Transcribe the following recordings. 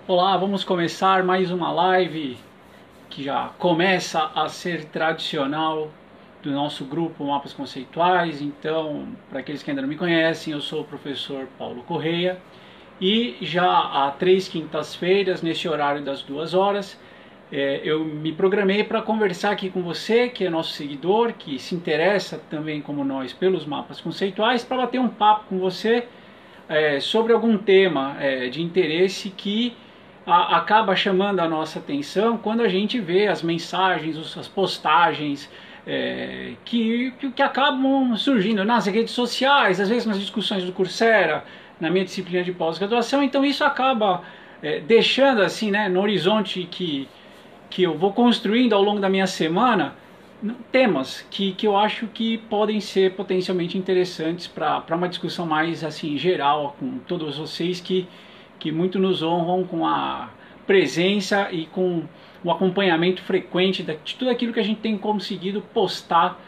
Olá, vamos começar mais uma live que já começa a ser tradicional do nosso grupo Mapas Conceituais. Então, para aqueles que ainda não me conhecem, eu sou o professor Paulo Correia e já há 3 quintas-feiras, nesse horário das 2 horas, eu me programei para conversar aqui com você, que é nosso seguidor, que se interessa também como nós pelos mapas conceituais, para bater um papo com você sobre algum tema de interesse que acaba chamando a nossa atenção quando a gente vê as mensagens, as postagens que acabam surgindo nas redes sociais, às vezes nas discussões do Coursera, na minha disciplina de pós-graduação. Então isso acaba deixando assim, né, no horizonte que eu vou construindo ao longo da minha semana, temas que eu acho que podem ser potencialmente interessantes para uma discussão mais assim geral com todos vocês que muito nos honram com a presença e com o acompanhamento frequente de tudo aquilo que a gente tem conseguido postar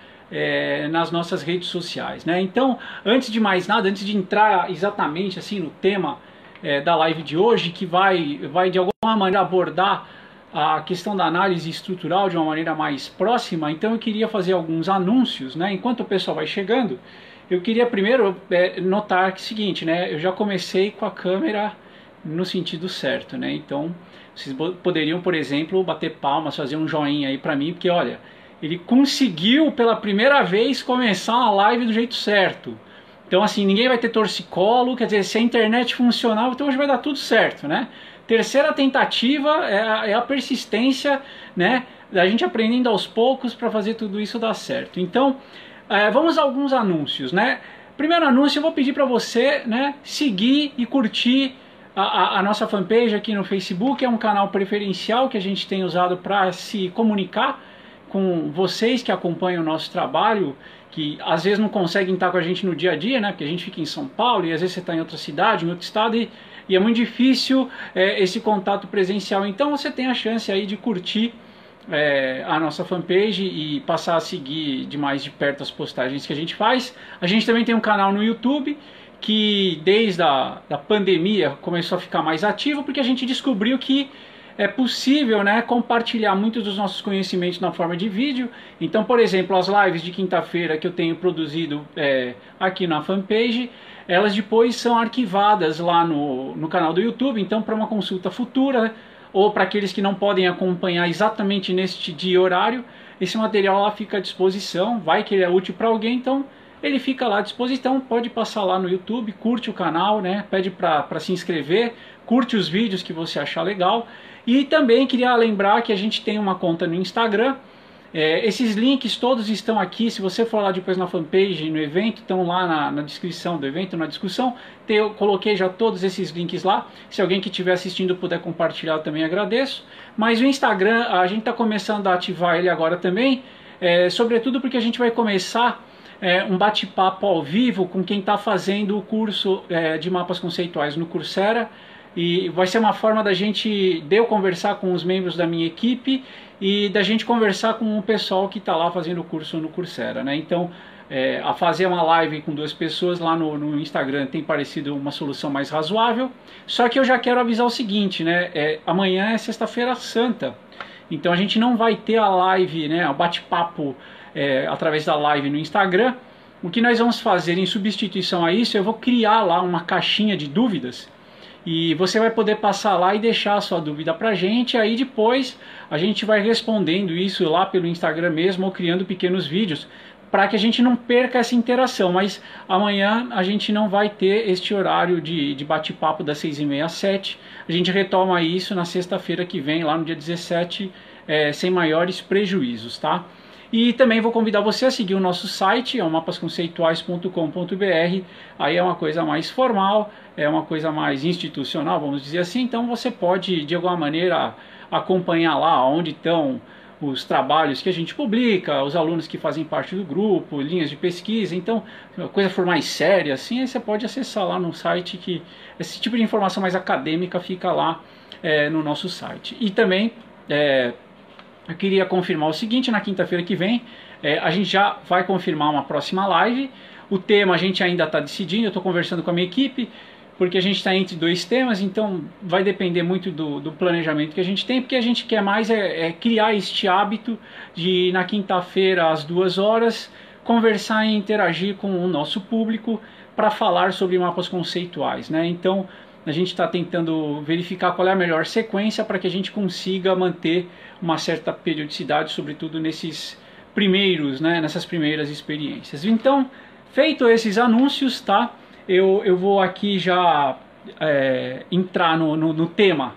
nas nossas redes sociais, né? Então, antes de mais nada, antes de entrar exatamente assim no tema da live de hoje, que vai de alguma maneira abordar a questão da análise estrutural de uma maneira mais próxima, então eu queria fazer alguns anúncios, né? Enquanto o pessoal vai chegando, eu queria primeiro notar que é o seguinte, né? Eu já comecei com a câmera no sentido certo, né? Então vocês poderiam, por exemplo, bater palmas, fazer um joinha aí para mim, porque olha, ele conseguiu pela primeira vez começar uma live do jeito certo. Então assim, ninguém vai ter torcicolo, quer dizer, se a internet funcionar, então hoje vai dar tudo certo, né? Terceira tentativa é a persistência, né, da gente aprendendo aos poucos para fazer tudo isso dar certo. Então, vamos a alguns anúncios, né? Primeiro anúncio, eu vou pedir para você, né, seguir e curtir a nossa fanpage aqui no Facebook. É um canal preferencial que a gente tem usado para se comunicar com vocês que acompanham o nosso trabalho, que às vezes não conseguem estar com a gente no dia a dia, né? Porque a gente fica em São Paulo e às vezes você está em outra cidade, em outro estado, e é muito difícil esse contato presencial. Então você tem a chance aí de curtir a nossa fanpage e passar a seguir de mais de perto as postagens que a gente faz. A gente também tem um canal no YouTube que desde a pandemia começou a ficar mais ativo, porque a gente descobriu que é possível, né, compartilhar muitos dos nossos conhecimentos na forma de vídeo. Então, por exemplo, as lives de quinta-feira que eu tenho produzido aqui na fanpage, elas depois são arquivadas lá no canal do YouTube. Então, para uma consulta futura ou para aqueles que não podem acompanhar exatamente neste dia e horário, esse material lá fica à disposição. Vai que ele é útil para alguém, então ele fica lá à disposição. Pode passar lá no YouTube, curte o canal, né, pede para se inscrever, curte os vídeos que você achar legal. E também queria lembrar que a gente tem uma conta no Instagram. Esses links todos estão aqui. Se você for lá depois na fanpage, no evento, estão lá na descrição do evento, na discussão. Eu coloquei já todos esses links lá. Se alguém que estiver assistindo puder compartilhar, eu também agradeço. Mas o Instagram, a gente está começando a ativar ele agora também, sobretudo porque a gente vai começar um bate-papo ao vivo com quem está fazendo o curso de mapas conceituais no Coursera. E vai ser uma forma de eu conversar com os membros da minha equipe e da gente conversar com o pessoal que está lá fazendo o curso no Coursera, né? Então, a fazer uma live com 2 pessoas lá no Instagram tem parecido uma solução mais razoável. Só que eu já quero avisar o seguinte, né? Amanhã é Sexta-feira Santa, então a gente não vai ter a live, né, o bate-papo através da live no Instagram. O que nós vamos fazer em substituição a isso, eu vou criar lá uma caixinha de dúvidas. E você vai poder passar lá e deixar a sua dúvida pra gente. Aí depois a gente vai respondendo isso lá pelo Instagram mesmo, ou criando pequenos vídeos, para que a gente não perca essa interação. Mas amanhã a gente não vai ter este horário de bate-papo das 6h30 às 7h. A gente retoma isso na sexta-feira que vem, lá no dia 17, sem maiores prejuízos, tá? E também vou convidar você a seguir o nosso site, é o mapasconceituais.com.br. Aí é uma coisa mais formal, é uma coisa mais institucional, vamos dizer assim. Então você pode, de alguma maneira, acompanhar lá onde estão os trabalhos que a gente publica, os alunos que fazem parte do grupo, linhas de pesquisa. Então, se a coisa for mais séria assim, aí você pode acessar lá no site, que esse tipo de informação mais acadêmica fica lá no nosso site. E também eu queria confirmar o seguinte: na quinta-feira que vem a gente já vai confirmar uma próxima live. O tema a gente ainda está decidindo, eu estou conversando com a minha equipe. porque a gente está entre dois temas, então vai depender muito do planejamento que a gente tem, porque a gente quer mais criar este hábito de, na quinta-feira, às 2 horas, conversar e interagir com o nosso público para falar sobre mapas conceituais, né? Então, a gente está tentando verificar qual é a melhor sequência para que a gente consiga manter uma certa periodicidade, sobretudo nesses primeiros, né, nessas primeiras experiências. Então, feito esses anúncios, tá? Eu vou aqui já entrar no tema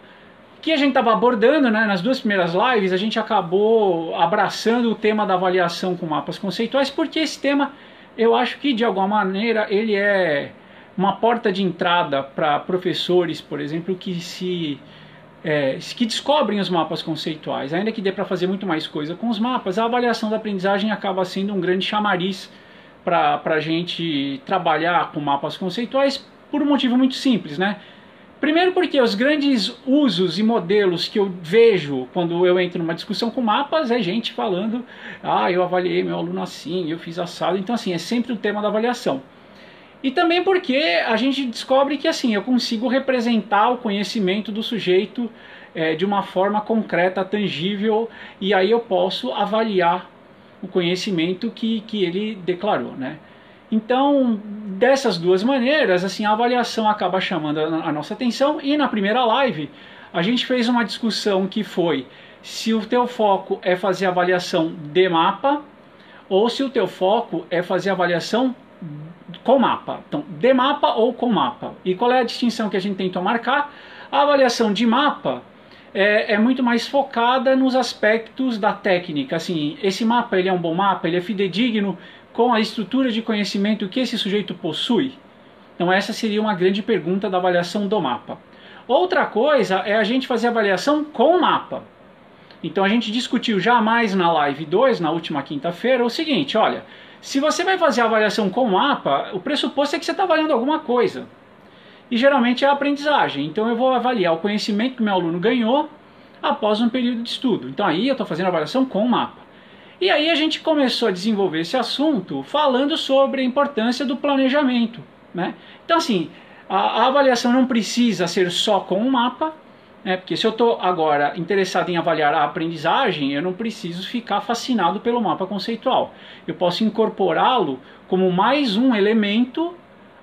que a gente estava abordando, né? Nas 2 primeiras lives. A gente acabou abraçando o tema da avaliação com mapas conceituais, porque esse tema, eu acho que de alguma maneira ele é uma porta de entrada para professores, por exemplo, que descobrem os mapas conceituais. Ainda que dê para fazer muito mais coisa com os mapas, a avaliação da aprendizagem acaba sendo um grande chamariz para a gente trabalhar com mapas conceituais, por um motivo muito simples, né? Primeiro porque os grandes usos e modelos que eu vejo quando eu entro numa discussão com mapas é gente falando: ah, eu avaliei meu aluno assim, eu fiz assado. Então, assim, é sempre o tema da avaliação. E também porque a gente descobre que, assim, eu consigo representar o conhecimento do sujeito de uma forma concreta, tangível, e aí eu posso avaliar o conhecimento que ele declarou, né? Então, dessas 2 maneiras, assim, a avaliação acaba chamando a nossa atenção. E na primeira live, a gente fez uma discussão que foi se o teu foco é fazer avaliação de mapa ou se o teu foco é fazer avaliação com mapa. Então, de mapa ou com mapa. E qual é a distinção que a gente tentou marcar? A avaliação de mapa é muito mais focada nos aspectos da técnica. Assim, esse mapa ele é um bom mapa, ele é fidedigno com a estrutura de conhecimento que esse sujeito possui? Então essa seria uma grande pergunta da avaliação do mapa. Outra coisa é a gente fazer avaliação com o mapa. Então a gente discutiu já mais na live 2, na última quinta-feira, o seguinte: olha, se você vai fazer a avaliação com o mapa, o pressuposto é que você está avaliando alguma coisa. E geralmente é a aprendizagem. Então eu vou avaliar o conhecimento que o meu aluno ganhou após um período de estudo. Então aí eu estou fazendo a avaliação com o mapa. E aí a gente começou a desenvolver esse assunto falando sobre a importância do planejamento, né? Então, assim, a avaliação não precisa ser só com o mapa, né? Porque se eu estou agora interessado em avaliar a aprendizagem, eu não preciso ficar fascinado pelo mapa conceitual. Eu posso incorporá-lo como mais um elemento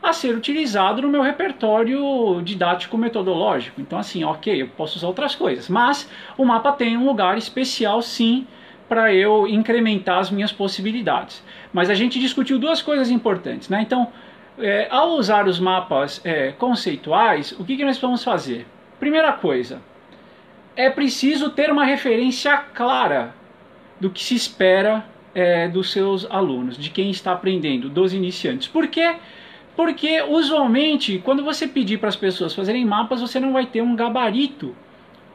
a ser utilizado no meu repertório didático-metodológico. Então, assim, ok, eu posso usar outras coisas, mas o mapa tem um lugar especial, sim, para eu incrementar as minhas possibilidades. Mas a gente discutiu 2 coisas importantes, né? Então, ao usar os mapas conceituais, o que nós vamos fazer? Primeira coisa, é preciso ter uma referência clara do que se espera dos seus alunos, de quem está aprendendo, dos iniciantes. Por quê? Porque, usualmente, quando você pedir para as pessoas fazerem mapas, você não vai ter um gabarito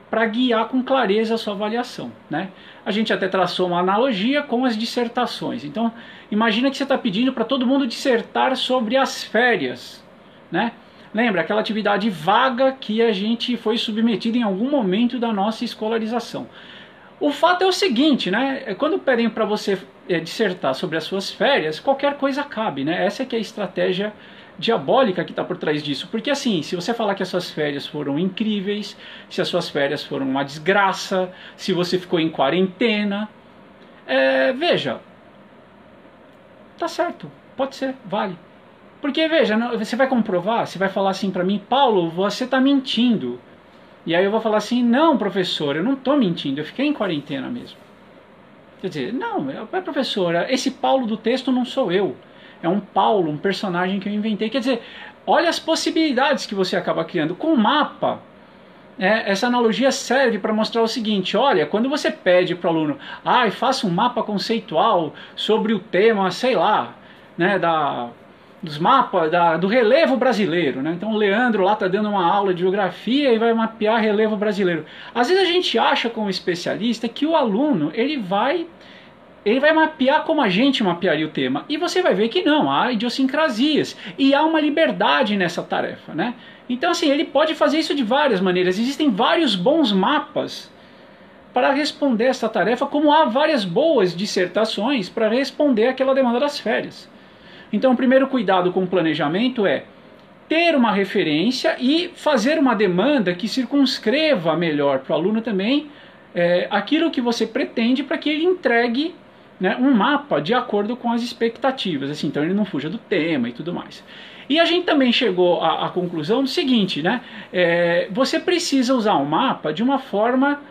para guiar com clareza a sua avaliação, né? A gente até traçou uma analogia com as dissertações. Então, imagina que você está pedindo para todo mundo dissertar sobre as férias, né? Lembra aquela atividade vaga que a gente foi submetido em algum momento da nossa escolarização. O fato é o seguinte, né? Quando pedem para você dissertar sobre as suas férias, qualquer coisa cabe, né? Essa é que é a estratégia diabólica que está por trás disso. Porque assim, se você falar que as suas férias foram incríveis, se as suas férias foram uma desgraça, se você ficou em quarentena, veja, tá certo, pode ser, vale. Porque veja, você vai comprovar, você vai falar assim para mim: Paulo, você está mentindo. E aí eu vou falar assim: não, professor, eu não estou mentindo, eu fiquei em quarentena mesmo. Quer dizer, não, professora, esse Paulo do texto não sou eu. É um Paulo, um personagem que eu inventei. Quer dizer, olha as possibilidades que você acaba criando. Com o mapa, essa analogia serve para mostrar o seguinte: olha, quando você pede para o aluno, faça um mapa conceitual sobre o tema, sei lá, né, dos mapas, do relevo brasileiro, né? Então o Leandro lá está dando uma aula de geografia e vai mapear relevo brasileiro. Às vezes a gente acha, como especialista, que o aluno ele vai mapear como a gente mapearia o tema. E você vai ver que não, há idiosincrasias. E há uma liberdade nessa tarefa, né? Então, assim, ele pode fazer isso de várias maneiras. Existem vários bons mapas para responder essa tarefa, como há várias boas dissertações para responder aquela demanda das férias. Então, o primeiro cuidado com o planejamento é ter uma referência e fazer uma demanda que circunscreva melhor para o aluno também aquilo que você pretende para que ele entregue, né, um mapa de acordo com as expectativas, assim, então ele não fuja do tema e tudo mais. E a gente também chegou à conclusão do seguinte, né, você precisa usar um mapa de uma forma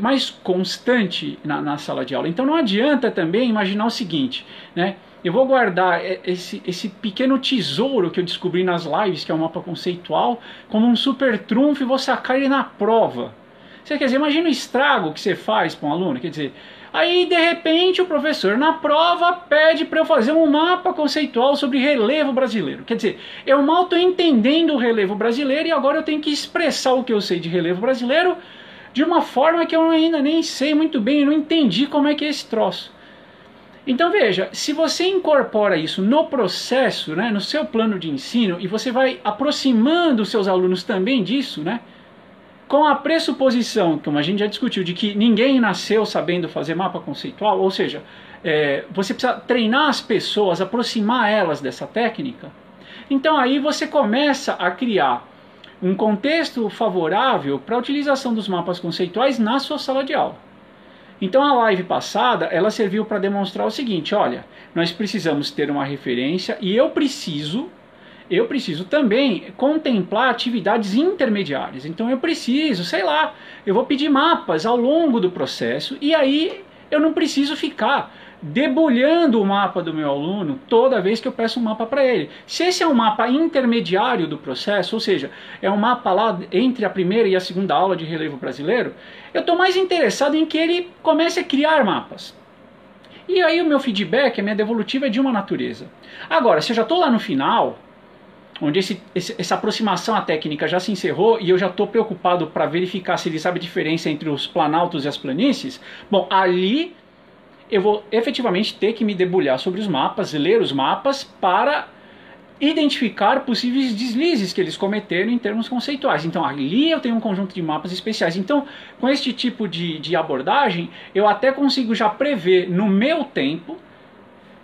mais constante na sala de aula. Então não adianta também imaginar o seguinte, né, eu vou guardar esse pequeno tesouro que eu descobri nas lives, que é um mapa conceitual, como um super trunfo e vou sacar ele na prova. Você quer dizer, imagina o estrago que você faz para um aluno, quer dizer, aí de repente o professor na prova pede para eu fazer um mapa conceitual sobre relevo brasileiro. Quer dizer, eu mal estou entendendo o relevo brasileiro e agora eu tenho que expressar o que eu sei de relevo brasileiro de uma forma que eu ainda nem sei muito bem, eu não entendi como é que é esse troço. Então veja, se você incorpora isso no processo, né, no seu plano de ensino, e você vai aproximando os seus alunos também disso, né, com a pressuposição, como a gente já discutiu, de que ninguém nasceu sabendo fazer mapa conceitual, ou seja, você precisa treinar as pessoas, aproximar elas dessa técnica, então aí você começa a criar um contexto favorável para a utilização dos mapas conceituais na sua sala de aula. Então a live passada, ela serviu para demonstrar o seguinte, olha, nós precisamos ter uma referência e eu preciso também contemplar atividades intermediárias. Então eu preciso, sei lá, eu vou pedir mapas ao longo do processo e aí eu não preciso ficar debulhando o mapa do meu aluno toda vez que eu peço um mapa para ele. Se esse é um mapa intermediário do processo, ou seja, é um mapa lá entre a primeira e a segunda aula de relevo brasileiro, eu estou mais interessado em que ele comece a criar mapas. E aí o meu feedback, a minha devolutiva é de uma natureza. Agora, se eu já estou lá no final, onde essa aproximação à técnica já se encerrou e eu já estou preocupado para verificar se ele sabe a diferença entre os planaltos e as planícies, bom, ali eu vou efetivamente ter que me debulhar sobre os mapas, ler os mapas para identificar possíveis deslizes que eles cometeram em termos conceituais. Então ali eu tenho um conjunto de mapas especiais. Então com este tipo de abordagem eu até consigo já prever no meu tempo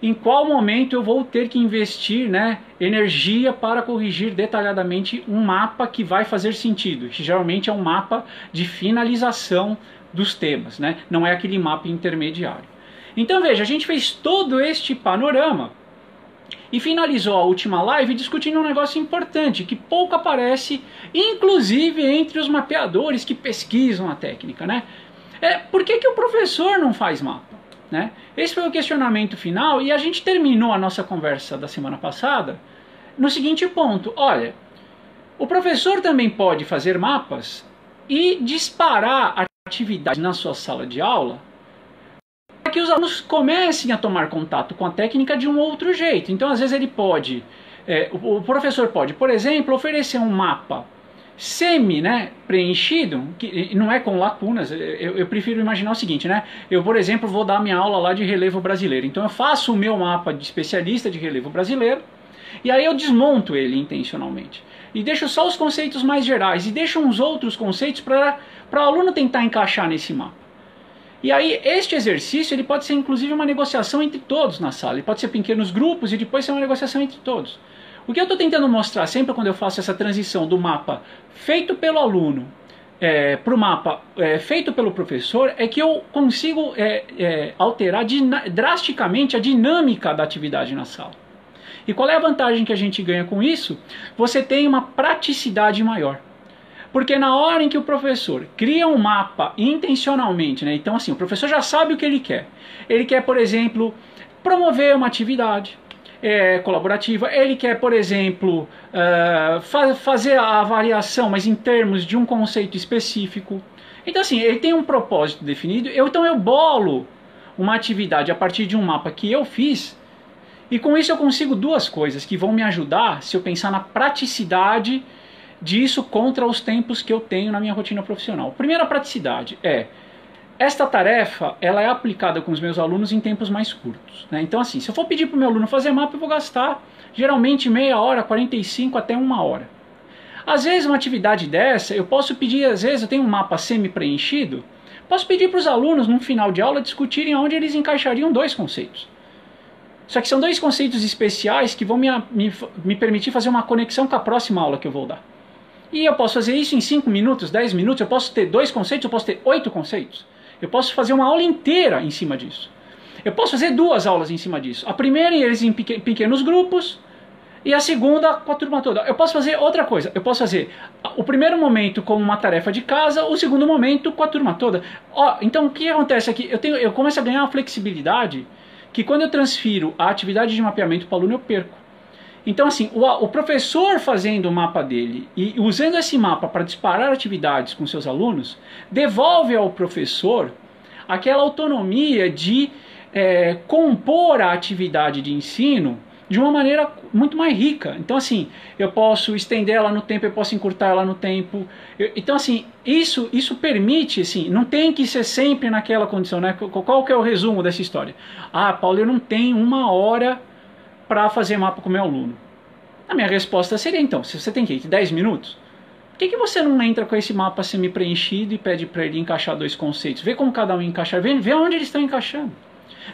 em qual momento eu vou ter que investir, né, energia para corrigir detalhadamente um mapa que vai fazer sentido, que geralmente é um mapa de finalização dos temas, né? Não é aquele mapa intermediário. Então veja, a gente fez todo este panorama e finalizou a última live discutindo um negócio importante que pouco aparece, inclusive entre os mapeadores que pesquisam a técnica, né? Por que o professor não faz mapa? Né? Esse foi o questionamento final e a gente terminou a nossa conversa da semana passada no seguinte ponto, olha, o professor também pode fazer mapas e disparar atividades na sua sala de aula para que os alunos comecem a tomar contato com a técnica de um outro jeito. Então às vezes ele pode, o professor pode, por exemplo, oferecer um mapa preenchido, que não é com lacunas. Eu prefiro imaginar o seguinte, né? Eu, por exemplo, vou dar minha aula lá de relevo brasileiro. Então eu faço o meu mapa de especialista de relevo brasileiro e aí eu desmonto ele intencionalmente. E deixo só os conceitos mais gerais e deixo uns outros conceitos para o aluno tentar encaixar nesse mapa. E aí este exercício ele pode ser inclusive uma negociação entre todos na sala. Ele pode ser pequenos grupos e depois ser uma negociação entre todos. O que eu estou tentando mostrar sempre quando eu faço essa transição do mapa feito pelo aluno para o mapa feito pelo professor é que eu consigo alterar drasticamente a dinâmica da atividade na sala. E qual é a vantagem que a gente ganha com isso? Você tem uma praticidade maior. Porque na hora em que o professor cria um mapa intencionalmente, né? Então assim, o professor já sabe o que ele quer. Ele quer, por exemplo, promover uma atividade colaborativa. Ele quer, por exemplo, fazer a avaliação, mas em termos de um conceito específico. Então assim, ele tem um propósito definido. Então eu bolo uma atividade a partir de um mapa que eu fiz. E com isso eu consigo duas coisas que vão me ajudar se eu pensar na praticidade disso contra os tempos que eu tenho na minha rotina profissional. Primeira praticidade esta tarefa ela é aplicada com os meus alunos em tempos mais curtos, né? Então assim, se eu for pedir para o meu aluno fazer mapa, eu vou gastar geralmente meia hora, 45 até uma hora. Às vezes uma atividade dessa, eu posso pedir, às vezes eu tenho um mapa semi-preenchido, posso pedir para os alunos no final de aula discutirem onde eles encaixariam dois conceitos. Só que são dois conceitos especiais que vão me permitir fazer uma conexão com a próxima aula que eu vou dar. E eu posso fazer isso em 5 minutos, 10 minutos, eu posso ter 2 conceitos, eu posso ter 8 conceitos. Eu posso fazer uma aula inteira em cima disso. Eu posso fazer 2 aulas em cima disso. A primeira eles em pequenos grupos e a segunda com a turma toda. Eu posso fazer outra coisa. Eu posso fazer o primeiro momento como uma tarefa de casa, o segundo momento com a turma toda. Então o que acontece aqui? Eu começo a ganhar uma flexibilidade que quando eu transfiro a atividade de mapeamento para o aluno eu perco. Então assim, o professor fazendo o mapa dele e usando esse mapa para disparar atividades com seus alunos, devolve ao professor aquela autonomia de compor a atividade de ensino de uma maneira muito mais rica. Então assim, eu posso estender ela no tempo, eu posso encurtar ela no tempo. Então assim, isso permite, assim, não tem que ser sempre naquela condição, né? Qual que é o resumo dessa história? Ah, Paulo, eu não tenho 1 hora para fazer mapa com o meu aluno. A minha resposta seria, então, se você tem que ir 10 minutos, por que você não entra com esse mapa semi-preenchido e pede para ele encaixar 2 conceitos? Vê como cada um encaixar, vê onde eles estão encaixando.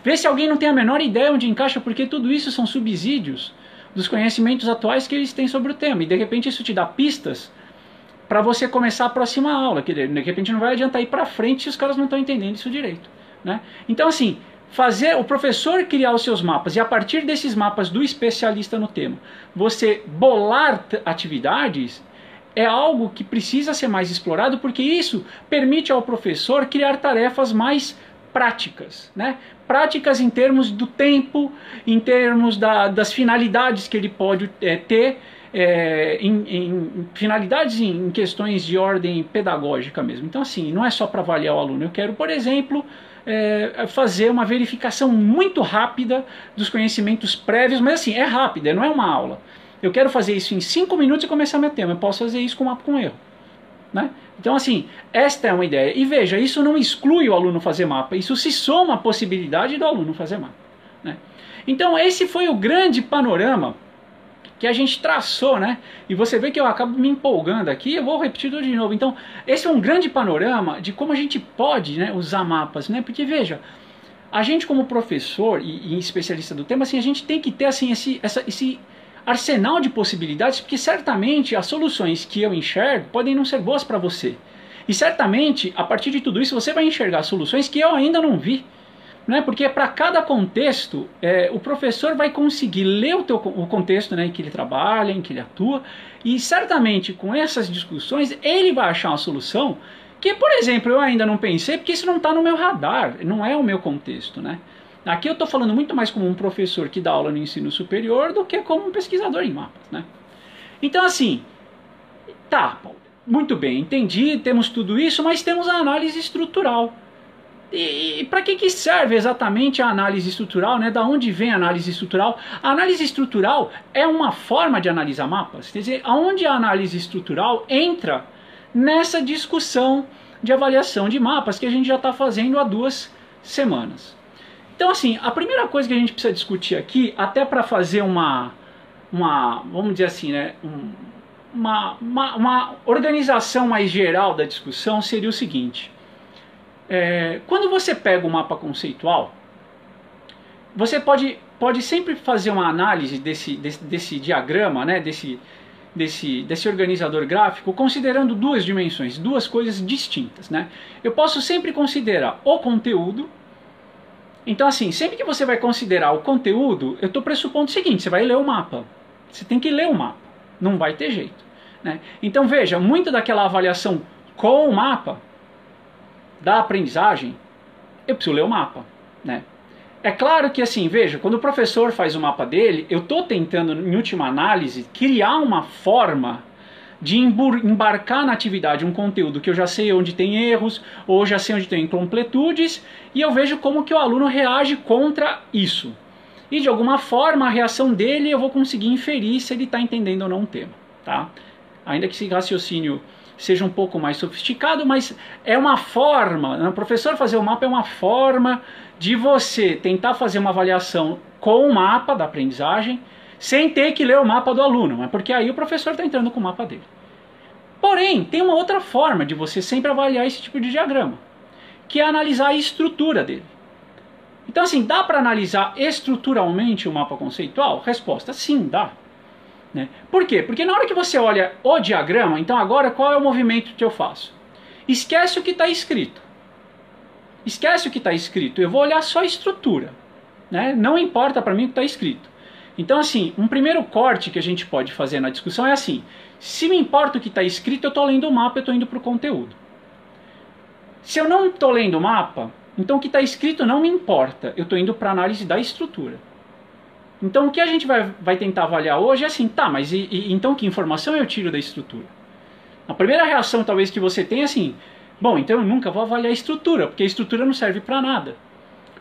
Vê se alguém não tem a menor ideia onde encaixa, porque tudo isso são subsídios dos conhecimentos atuais que eles têm sobre o tema. E de repente isso te dá pistas para você começar a próxima aula. Que de repente não vai adiantar ir para frente se os caras não estão entendendo isso direito, né? Então assim, fazer o professor criar os seus mapas e a partir desses mapas do especialista no tema, você bolar atividades é algo que precisa ser mais explorado, porque isso permite ao professor criar tarefas mais práticas, né? Práticas em termos do tempo, em termos das finalidades que ele pode ter, finalidades em questões de ordem pedagógica mesmo. Então assim, não é só para avaliar o aluno, eu quero, por exemplo, fazer uma verificação muito rápida dos conhecimentos prévios, mas assim, é rápida, não é uma aula. Eu quero fazer isso em 5 minutos e começar meu tema, eu posso fazer isso com mapa com erro, né? Então assim, esta é uma ideia. E veja, isso não exclui o aluno fazer mapa, isso se soma à possibilidade do aluno fazer mapa, né? Então esse foi o grande panorama que a gente traçou, né? E você vê que eu acabo me empolgando aqui, eu vou repetir tudo de novo. Então, esse é um grande panorama de como a gente pode, né, usar mapas, né? Porque veja, a gente como professor e especialista do tema, assim, a gente tem que ter assim, esse arsenal de possibilidades, porque certamente as soluções que eu enxergo podem não ser boas para você. E certamente, a partir de tudo isso, você vai enxergar soluções que eu ainda não vi. Né? Porque para cada contexto, o professor vai conseguir ler o contexto, né, em que ele trabalha, em que ele atua, e certamente com essas discussões ele vai achar uma solução que, por exemplo, eu ainda não pensei, porque isso não está no meu radar, não é o meu contexto, né? Aqui eu estou falando muito mais como um professor que dá aula no ensino superior do que como um pesquisador em mapas, né? Então assim, tá, muito bem, entendi, temos tudo isso, mas temos a análise estrutural. E para que serve exatamente a análise estrutural, né? Da onde vem a análise estrutural? A análise estrutural é uma forma de analisar mapas. Quer dizer, aonde a análise estrutural entra nessa discussão de avaliação de mapas que a gente já está fazendo há 2 semanas. Então assim, a primeira coisa que a gente precisa discutir aqui, até para fazer vamos dizer assim, né? Uma organização mais geral da discussão seria o seguinte. Quando você pega o mapa conceitual, você pode sempre fazer uma análise desse diagrama, né, desse organizador gráfico, considerando 2 dimensões, 2 coisas distintas, né? Eu posso sempre considerar o conteúdo. Então assim, sempre que você vai considerar o conteúdo, eu estou pressupondo o seguinte, você vai ler o mapa. Você tem que ler o mapa, não vai ter jeito, né? Então veja, muito daquela avaliação com o mapa da aprendizagem, eu preciso ler o mapa, né? É claro que assim, veja, quando o professor faz o mapa dele, eu estou tentando, em última análise, criar uma forma de embarcar na atividade um conteúdo que eu já sei onde tem erros, ou já sei onde tem incompletudes, e eu vejo como que o aluno reage contra isso. E de alguma forma a reação dele eu vou conseguir inferir se ele está entendendo ou não o tema, tá? Ainda que esse raciocínio seja um pouco mais sofisticado, mas é uma forma, né? O professor fazer o mapa é uma forma de você tentar fazer uma avaliação com o mapa da aprendizagem, sem ter que ler o mapa do aluno, porque aí o professor está entrando com o mapa dele. Porém, tem uma outra forma de você sempre avaliar esse tipo de diagrama, que é analisar a estrutura dele. Então assim, dá para analisar estruturalmente o mapa conceitual? Resposta, sim, dá. Né? Por quê? Porque na hora que você olha o diagrama, então agora qual é o movimento que eu faço? Esquece o que está escrito. Esquece o que está escrito, eu vou olhar só a estrutura. Né? Não importa para mim o que está escrito. Então assim, um primeiro corte que a gente pode fazer na discussão é assim, se me importa o que está escrito, eu estou lendo o mapa, eu estou indo para o conteúdo. Se eu não estou lendo o mapa, então o que está escrito não me importa, eu estou indo para a análise da estrutura. Então o que a gente vai tentar avaliar hoje é assim, tá, mas então que informação eu tiro da estrutura? A primeira reação talvez que você tenha é assim, bom, então eu nunca vou avaliar a estrutura, porque a estrutura não serve para nada.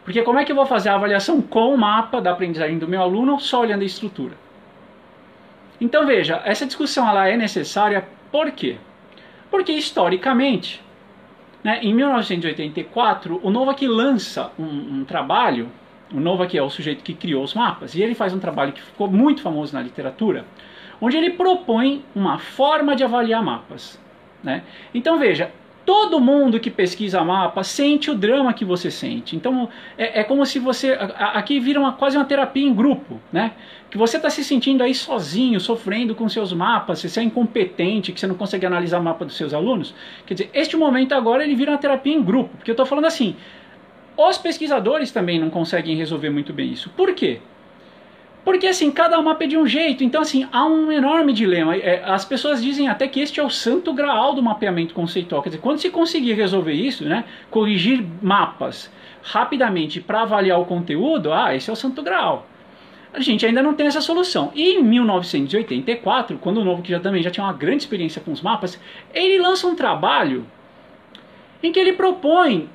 Porque como é que eu vou fazer a avaliação com o mapa da aprendizagem do meu aluno só olhando a estrutura? Então veja, essa discussão ela é necessária por quê? Porque historicamente, né, em 1984, o Novak lança um trabalho, o Novak é o sujeito que criou os mapas, e ele faz um trabalho que ficou muito famoso na literatura, onde ele propõe uma forma de avaliar mapas. Né? Então veja, todo mundo que pesquisa mapa sente o drama que você sente. Então é como se você, aqui vira quase uma terapia em grupo, né? Que você está se sentindo aí sozinho, sofrendo com seus mapas, você é incompetente, que você não consegue analisar o mapa dos seus alunos. Quer dizer, este momento agora ele vira uma terapia em grupo, porque eu estou falando assim, os pesquisadores também não conseguem resolver muito bem isso. Por quê? Porque assim, cada mapa é de um jeito, então assim, há um enorme dilema. As pessoas dizem até que este é o santo graal do mapeamento conceitual. Quer dizer, quando se conseguir resolver isso, né, corrigir mapas rapidamente para avaliar o conteúdo, esse é o santo graal. A gente ainda não tem essa solução. E em 1984, quando o Novak também já tinha uma grande experiência com os mapas, ele lança um trabalho em que ele propõe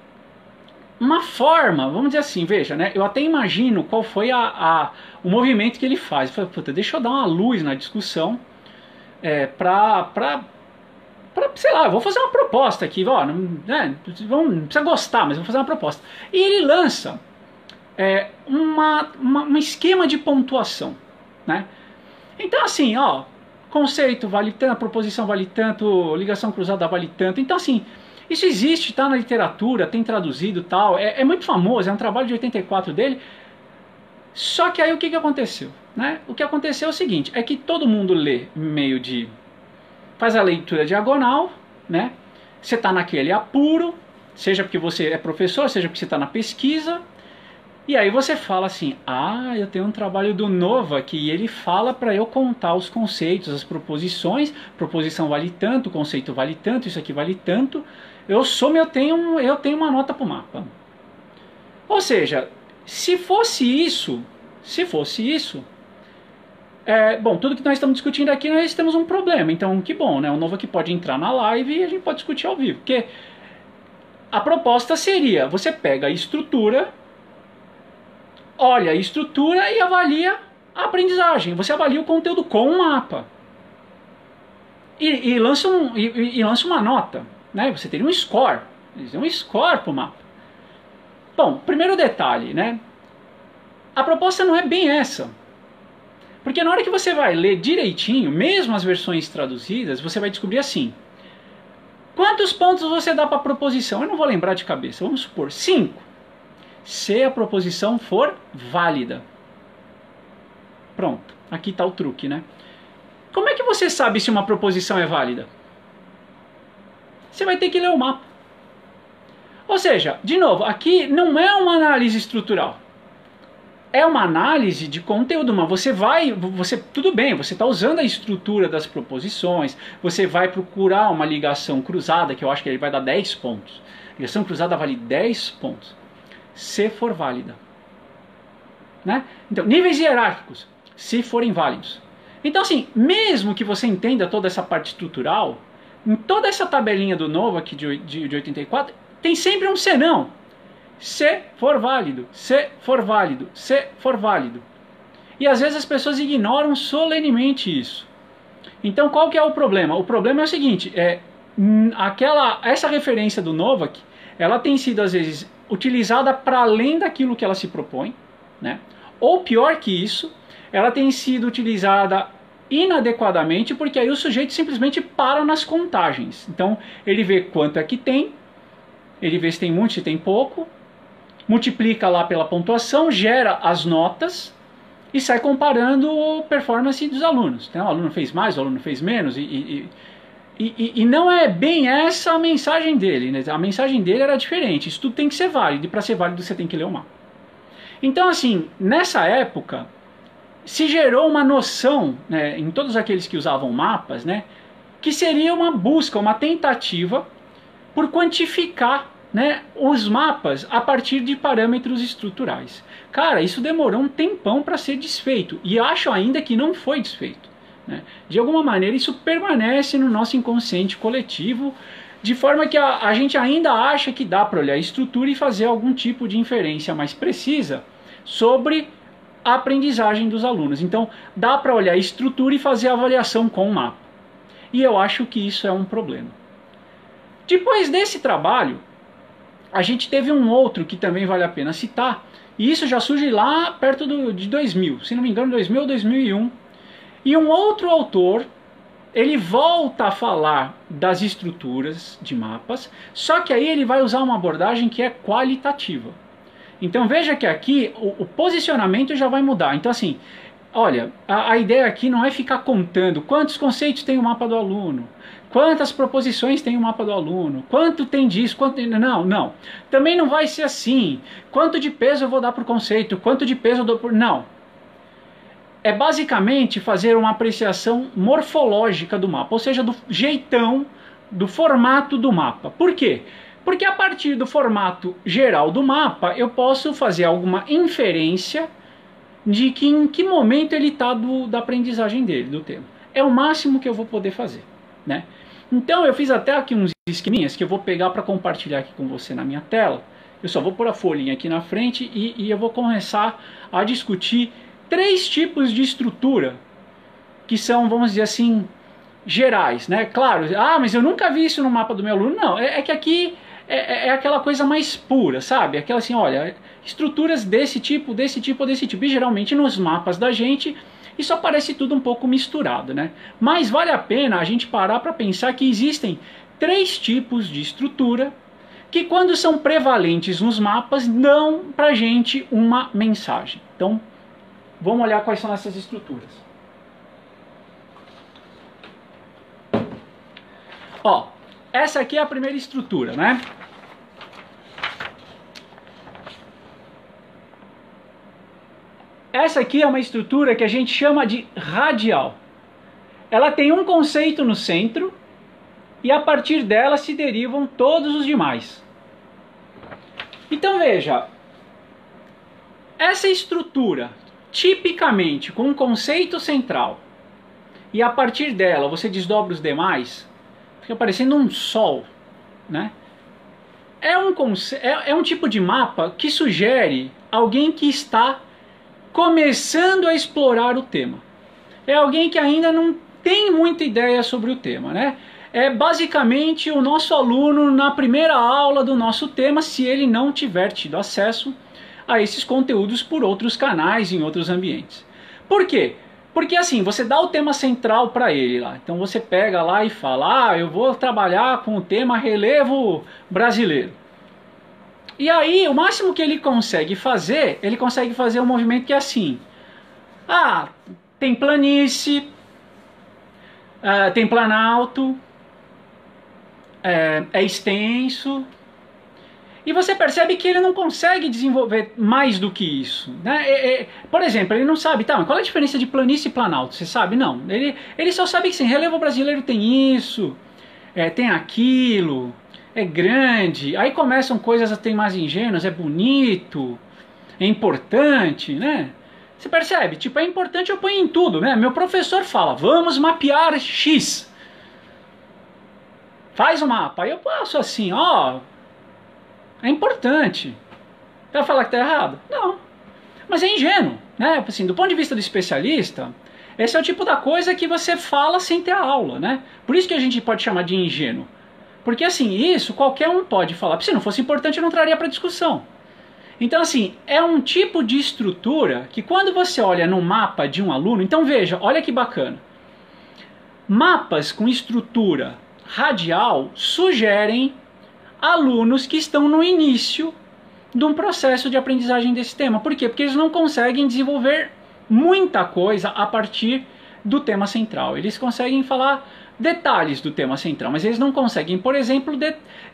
uma forma, vamos dizer assim, veja, né? Eu até imagino qual foi o movimento que ele faz. Eu falei, puta, deixa eu dar uma luz na discussão sei lá, eu vou fazer uma proposta aqui, ó, não precisa gostar, mas eu vou fazer uma proposta. E ele lança um esquema de pontuação, né? Então assim, ó, conceito vale tanto, a proposição vale tanto, ligação cruzada vale tanto, então assim, isso existe, está na literatura, tem traduzido e tal, é muito famoso, é um trabalho de 84 dele. Só que aí o que aconteceu? Né? O que aconteceu é o seguinte, é que todo mundo lê meio de... faz a leitura diagonal, né? Você está naquele apuro, seja porque você é professor, seja porque você está na pesquisa, e aí você fala assim, eu tenho um trabalho do Novak e ele fala para eu contar os conceitos, as proposições, proposição vale tanto, conceito vale tanto, isso aqui vale tanto, eu tenho uma nota para o mapa. Ou seja, se fosse isso, bom, tudo que nós estamos discutindo aqui, nós temos um problema, então que bom, né? O Novak pode entrar na live e a gente pode discutir ao vivo, porque a proposta seria, você pega a estrutura, olha a estrutura e avalia a aprendizagem, você avalia o conteúdo com o mapa e lança uma nota. Né? Você teria um score, para o mapa. Bom, primeiro detalhe, né? A proposta não é bem essa. Porque na hora que você vai ler direitinho, mesmo as versões traduzidas, você vai descobrir assim. Quantos pontos você dá para a proposição? Eu não vou lembrar de cabeça, vamos supor 5. Se a proposição for válida. Pronto, aqui está o truque, né? Como é que você sabe se uma proposição é válida? Você vai ter que ler o mapa. Ou seja, de novo, aqui não é uma análise estrutural. É uma análise de conteúdo, mas tudo bem, você está usando a estrutura das proposições, você vai procurar uma ligação cruzada, que eu acho que ele vai dar 10 pontos. Ligação cruzada vale 10 pontos, se for válida. Né? Então, níveis hierárquicos, se forem válidos. Então assim, mesmo que você entenda toda essa parte estrutural, em toda essa tabelinha do Novak de 84, tem sempre um senão. Se for válido, se for válido, se for válido. E às vezes as pessoas ignoram solenemente isso. Então qual que é o problema? O problema é o seguinte, essa referência do Novak, ela tem sido às vezes utilizada para além daquilo que ela se propõe, né? Ou pior que isso, ela tem sido utilizada inadequadamente, porque aí o sujeito simplesmente para nas contagens. Então ele vê quanto é que tem, ele vê se tem muito, se tem pouco, multiplica lá pela pontuação, gera as notas e sai comparando a performance dos alunos. Então, o aluno fez mais, o aluno fez menos, e não é bem essa a mensagem dele, né? A mensagem dele era diferente. Isso tudo tem que ser válido, e para ser válido você tem que ler o mapa. Então, assim, nessa época, se gerou uma noção, né, em todos aqueles que usavam mapas, né, que seria uma busca, uma tentativa por quantificar, né, os mapas a partir de parâmetros estruturais. Cara, isso demorou um tempão para ser desfeito, e acho ainda que não foi desfeito, né? De alguma maneira isso permanece no nosso inconsciente coletivo, de forma que a gente ainda acha que dá para olhar a estrutura e fazer algum tipo de inferência mais precisa sobre a aprendizagem dos alunos. Então dá para olhar a estrutura e fazer a avaliação com o mapa. E eu acho que isso é um problema. Depois desse trabalho, a gente teve um outro que também vale a pena citar, e isso já surge lá perto de 2000, se não me engano 2000 ou 2001, e um outro autor, ele volta a falar das estruturas de mapas, só que aí ele vai usar uma abordagem que é qualitativa. Então veja que aqui o posicionamento já vai mudar. Então assim, olha, a ideia aqui não é ficar contando quantos conceitos tem o mapa do aluno, quantas proposições tem o mapa do aluno, quanto tem disso, quanto tem... Não. Também não vai ser assim, quanto de peso eu vou dar por conceito, quanto de peso eu dou por... Não. É basicamente fazer uma apreciação morfológica do mapa, ou seja, do jeitão, do formato do mapa. Por quê? Porque a partir do formato geral do mapa, eu posso fazer alguma inferência de que em que momento ele está da aprendizagem dele, do tema. É o máximo que eu vou poder fazer, né? Então eu fiz até aqui uns esqueminhas que eu vou pegar para compartilhar aqui com você na minha tela. Eu só vou pôr a folhinha aqui na frente e eu vou começar a discutir 3 tipos de estrutura que são, vamos dizer assim, gerais, né? Claro, mas eu nunca vi isso no mapa do meu aluno. Não, é que aqui é aquela coisa mais pura, sabe? Aquela assim, olha, estruturas desse tipo, desse tipo, desse tipo. E geralmente nos mapas da gente isso aparece tudo um pouco misturado, né? Mas vale a pena a gente parar para pensar que existem 3 tipos de estrutura que quando são prevalentes nos mapas dão pra gente uma mensagem. Então, vamos olhar quais são essas estruturas. Ó, essa aqui é a primeira estrutura, né? Essa aqui é uma estrutura que a gente chama de radial. Ela tem um conceito no centro e a partir dela se derivam todos os demais. Então veja, essa estrutura, tipicamente com um conceito central, e a partir dela você desdobra os demais, fica parecendo um sol, né? É um tipo de mapa que sugere alguém que está começando a explorar o tema. É alguém que ainda não tem muita ideia sobre o tema, né? É basicamente o nosso aluno na primeira aula do nosso tema, se ele não tiver tido acesso a esses conteúdos por outros canais, em outros ambientes. Por quê? Porque assim, você dá o tema central para ele lá. Então você pega lá e fala, eu vou trabalhar com o tema relevo brasileiro. E aí, o máximo que ele consegue fazer um movimento que é assim. Tem planície, tem planalto, é extenso. E você percebe que ele não consegue desenvolver mais do que isso, né? Por exemplo, ele não sabe, mas qual é a diferença de planície e planalto? Você sabe? Não. Ele só sabe que sim, relevo brasileiro tem isso, tem aquilo, é grande. Aí começam coisas até mais ingênuas, é bonito, é importante, né? Você percebe? Tipo, é importante, eu ponho em tudo, né? Meu professor fala, vamos mapear X. Faz o mapa. Aí eu passo assim, é importante. Vai falar que está errado? Não. Mas é ingênuo, né? Assim, do ponto de vista do especialista, esse é o tipo da coisa que você fala sem ter a aula, né? Por isso que a gente pode chamar de ingênuo. Porque assim, isso qualquer um pode falar. Se não fosse importante, eu não traria para discussão. Então assim, é um tipo de estrutura que quando você olha no mapa de um aluno, então veja, olha que bacana. Mapas com estrutura radial sugerem alunos que estão no início de um processo de aprendizagem desse tema. Por quê? Porque eles não conseguem desenvolver muita coisa a partir do tema central. Eles conseguem falar detalhes do tema central, mas eles não conseguem, por exemplo,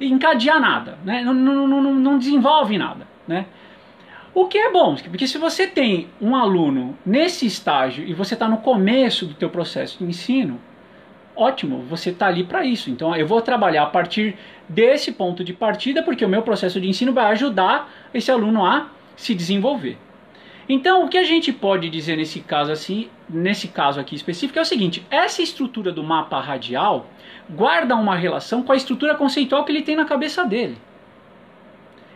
encadear nada, né? Não desenvolve nada, né? O que é bom, porque se você tem um aluno nesse estágio e você está no começo do teu processo de ensino, ótimo, você está ali para isso. Então eu vou trabalhar a partir desse ponto de partida, porque o meu processo de ensino vai ajudar esse aluno a se desenvolver. Então o que a gente pode dizer nesse caso aqui específico é o seguinte: essa estrutura do mapa radial guarda uma relação com a estrutura conceitual que ele tem na cabeça dele.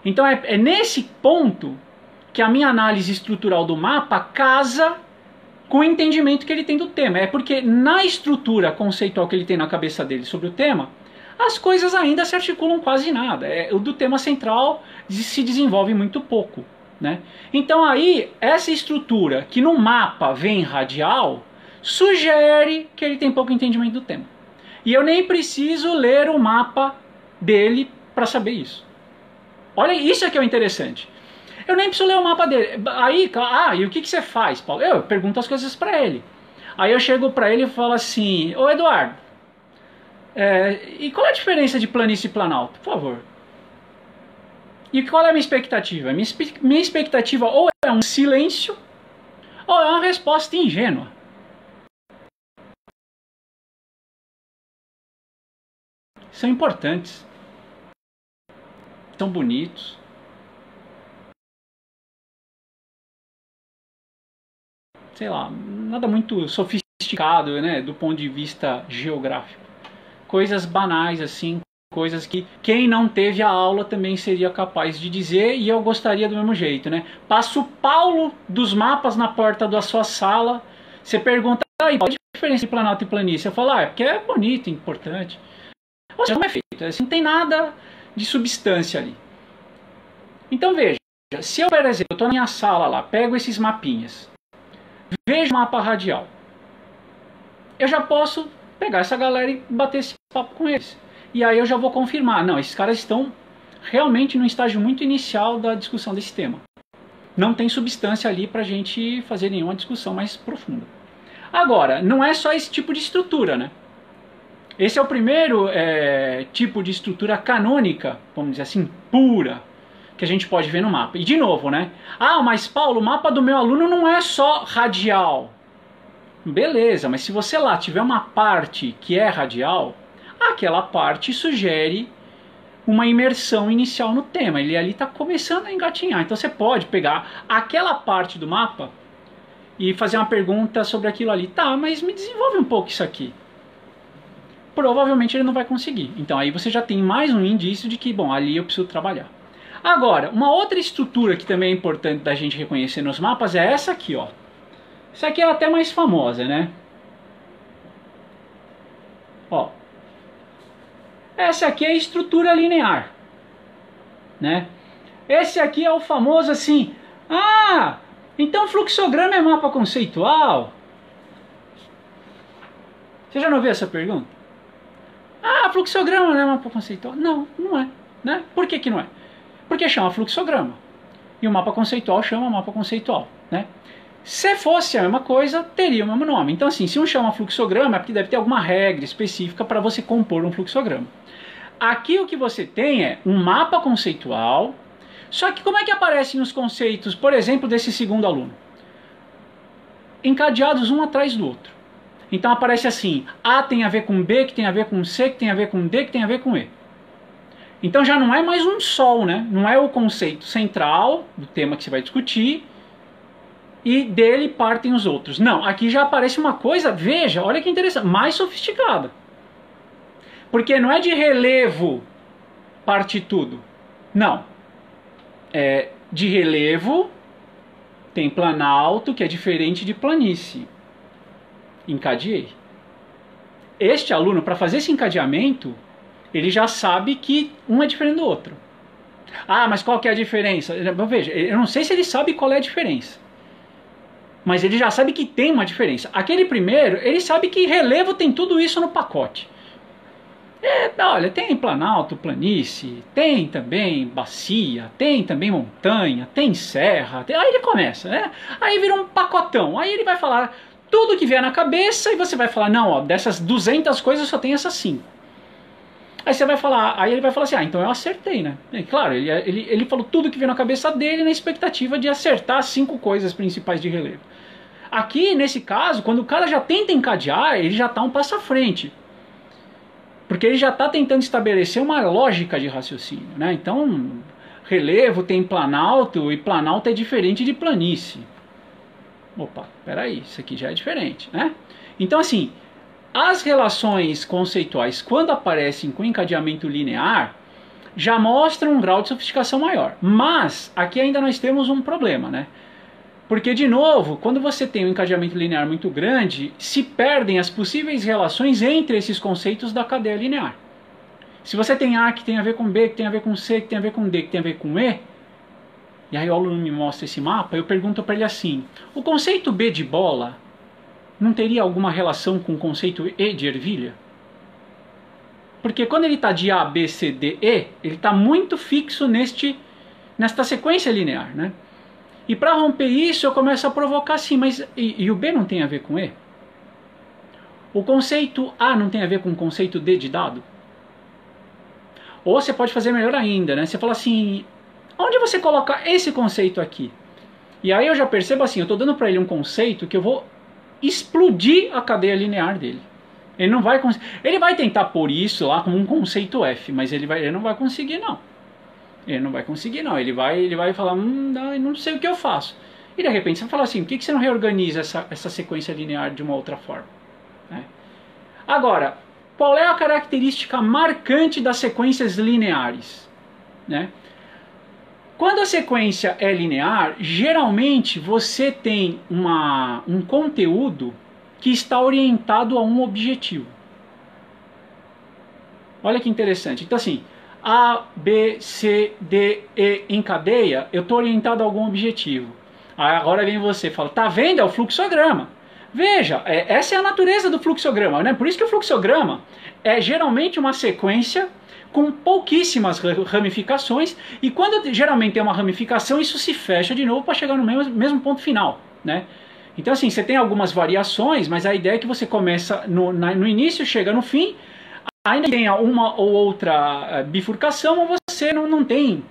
Então é nesse ponto que a minha análise estrutural do mapa casa com o entendimento que ele tem do tema. É porque na estrutura conceitual que ele tem na cabeça dele sobre o tema, as coisas ainda se articulam quase nada. O do tema central se desenvolve muito pouco, né? Então aí, essa estrutura que no mapa vem radial, sugere que ele tem pouco entendimento do tema. E eu nem preciso ler o mapa dele para saber isso. Olha, isso é que é o interessante. Eu nem preciso ler o mapa dele. Aí, e o que você faz, Paulo? Eu pergunto as coisas para ele. Aí eu chego para ele e falo assim: ô Eduardo, e qual é a diferença de planície e planalto? Por favor. E qual é a minha expectativa? Minha expectativa ou é um silêncio ou é uma resposta ingênua. São importantes. São bonitos. Sei lá, nada muito sofisticado, né, do ponto de vista geográfico. Coisas banais assim, coisas que quem não teve a aula também seria capaz de dizer, e eu gostaria do mesmo jeito, né? Passa o Paulo dos mapas na porta da sua sala, você pergunta: aí, qual a diferença de planalto e planície? Eu falo: é porque é bonito, importante. Mas como é feito? Assim, não tem nada de substância ali. Então veja, se eu, por exemplo, estou na minha sala lá, pego esses mapinhas, vejo o mapa radial, eu já posso pegar essa galera e bater esse papo com eles. E aí eu já vou confirmar: não, esses caras estão realmente no estágio muito inicial da discussão desse tema. Não tem substância ali para a gente fazer nenhuma discussão mais profunda. Agora, não é só esse tipo de estrutura, né? Esse é o primeiro tipo de estrutura canônica, vamos dizer assim, pura, que a gente pode ver no mapa. E de novo, né? Ah, mas Paulo, o mapa do meu aluno não é só radial. Beleza, mas se você lá tiver uma parte que é radial, aquela parte sugere uma imersão inicial no tema. Ele ali está começando a engatinhar. Então você pode pegar aquela parte do mapa e fazer uma pergunta sobre aquilo ali. Tá, mas me desenvolve um pouco isso aqui. Provavelmente ele não vai conseguir. Então aí você já tem mais um indício de que, bom, ali eu preciso trabalhar. Agora, uma outra estrutura que também é importante da gente reconhecer nos mapas é essa aqui, ó. Essa aqui é até mais famosa, né? Ó. Essa aqui é a estrutura linear, né? Esse aqui é o famoso assim: ah, então fluxograma é mapa conceitual? Você já não ouviu essa pergunta? Ah, fluxograma não é mapa conceitual? Não, não é, né? Por que que não é? Porque chama fluxograma. E o mapa conceitual chama mapa conceitual, né? Se fosse a mesma coisa, teria o mesmo nome. Então assim, se um chama fluxograma, é porque deve ter alguma regra específica para você compor um fluxograma. Aqui o que você tem é um mapa conceitual, só que como é que aparecem os conceitos, por exemplo, desse segundo aluno? Encadeados um atrás do outro. Então aparece assim: A tem a ver com B, que tem a ver com C, que tem a ver com D, que tem a ver com E. Então já não é mais um sol, né? Não é o conceito central do tema que você vai discutir e dele partem os outros. Não, aqui já aparece uma coisa, veja, olha que interessante, mais sofisticada. Porque não é de relevo parte tudo. Não. De relevo tem planalto, que é diferente de planície. Encadeei. Este aluno, para fazer esse encadeamento, ele já sabe que um é diferente do outro. Ah, mas qual que é a diferença? Veja, eu não sei se ele sabe qual é a diferença. Mas ele já sabe que tem uma diferença. Aquele primeiro, ele sabe que relevo tem tudo isso no pacote. Olha, tem planalto, planície, tem também bacia, tem também montanha, tem serra. Aí ele começa, né? Aí vira um pacotão. Aí ele vai falar tudo que vier na cabeça e você vai falar, não, ó, dessas 200 coisas só tem essas 5. Aí você vai falar, aí ele vai falar assim, então eu acertei, né? E, claro, ele falou tudo que veio na cabeça dele na expectativa de acertar as 5 coisas principais de relevo. Aqui, nesse caso, quando o cara já tenta encadear, ele já está um passo à frente. Porque ele já está tentando estabelecer uma lógica de raciocínio, né? Então, relevo tem planalto e planalto é diferente de planície. Opa, peraí, isso aqui já é diferente, né? Então, assim, as relações conceituais, quando aparecem com encadeamento linear, já mostram um grau de sofisticação maior. Mas, aqui ainda nós temos um problema, né? Porque, de novo, quando você tem um encadeamento linear muito grande, se perdem as possíveis relações entre esses conceitos da cadeia linear. Se você tem A que tem a ver com B, que tem a ver com C, que tem a ver com D, que tem a ver com E, e aí o aluno me mostra esse mapa, eu pergunto para ele assim, o conceito B de bola não teria alguma relação com o conceito E de ervilha? Porque quando ele está de A, B, C, D, E, ele está muito fixo nesta sequência linear, né? E para romper isso, eu começo a provocar assim, mas e o B não tem a ver com E? O conceito A não tem a ver com o conceito D de dado? Ou você pode fazer melhor ainda, né? Você fala assim, onde você coloca esse conceito aqui? E aí eu já percebo assim, eu estou dando para ele um conceito que eu vou explodir a cadeia linear dele. Ele não vai ele vai tentar pôr isso lá como um conceito F, mas ele não vai conseguir não. Ele não vai conseguir não, ele vai falar, não sei o que eu faço. E de repente você vai falar assim, por que você não reorganiza essa sequência linear de uma outra forma? Né? Agora, qual é a característica marcante das sequências lineares? Né? Quando a sequência é linear, geralmente você tem um conteúdo que está orientado a um objetivo. Olha que interessante. Então assim, A, B, C, D, E em cadeia, eu estou orientado a algum objetivo. Aí agora vem você e fala, tá vendo? É o fluxograma. Veja, essa é a natureza do fluxograma, né? Por isso que o fluxograma é geralmente uma sequência com pouquíssimas ramificações, e quando geralmente tem uma ramificação, isso se fecha de novo para chegar no mesmo ponto final, né? Então assim, você tem algumas variações, mas a ideia é que você começa no início, chega no fim, ainda tenha uma ou outra bifurcação, ou você não tem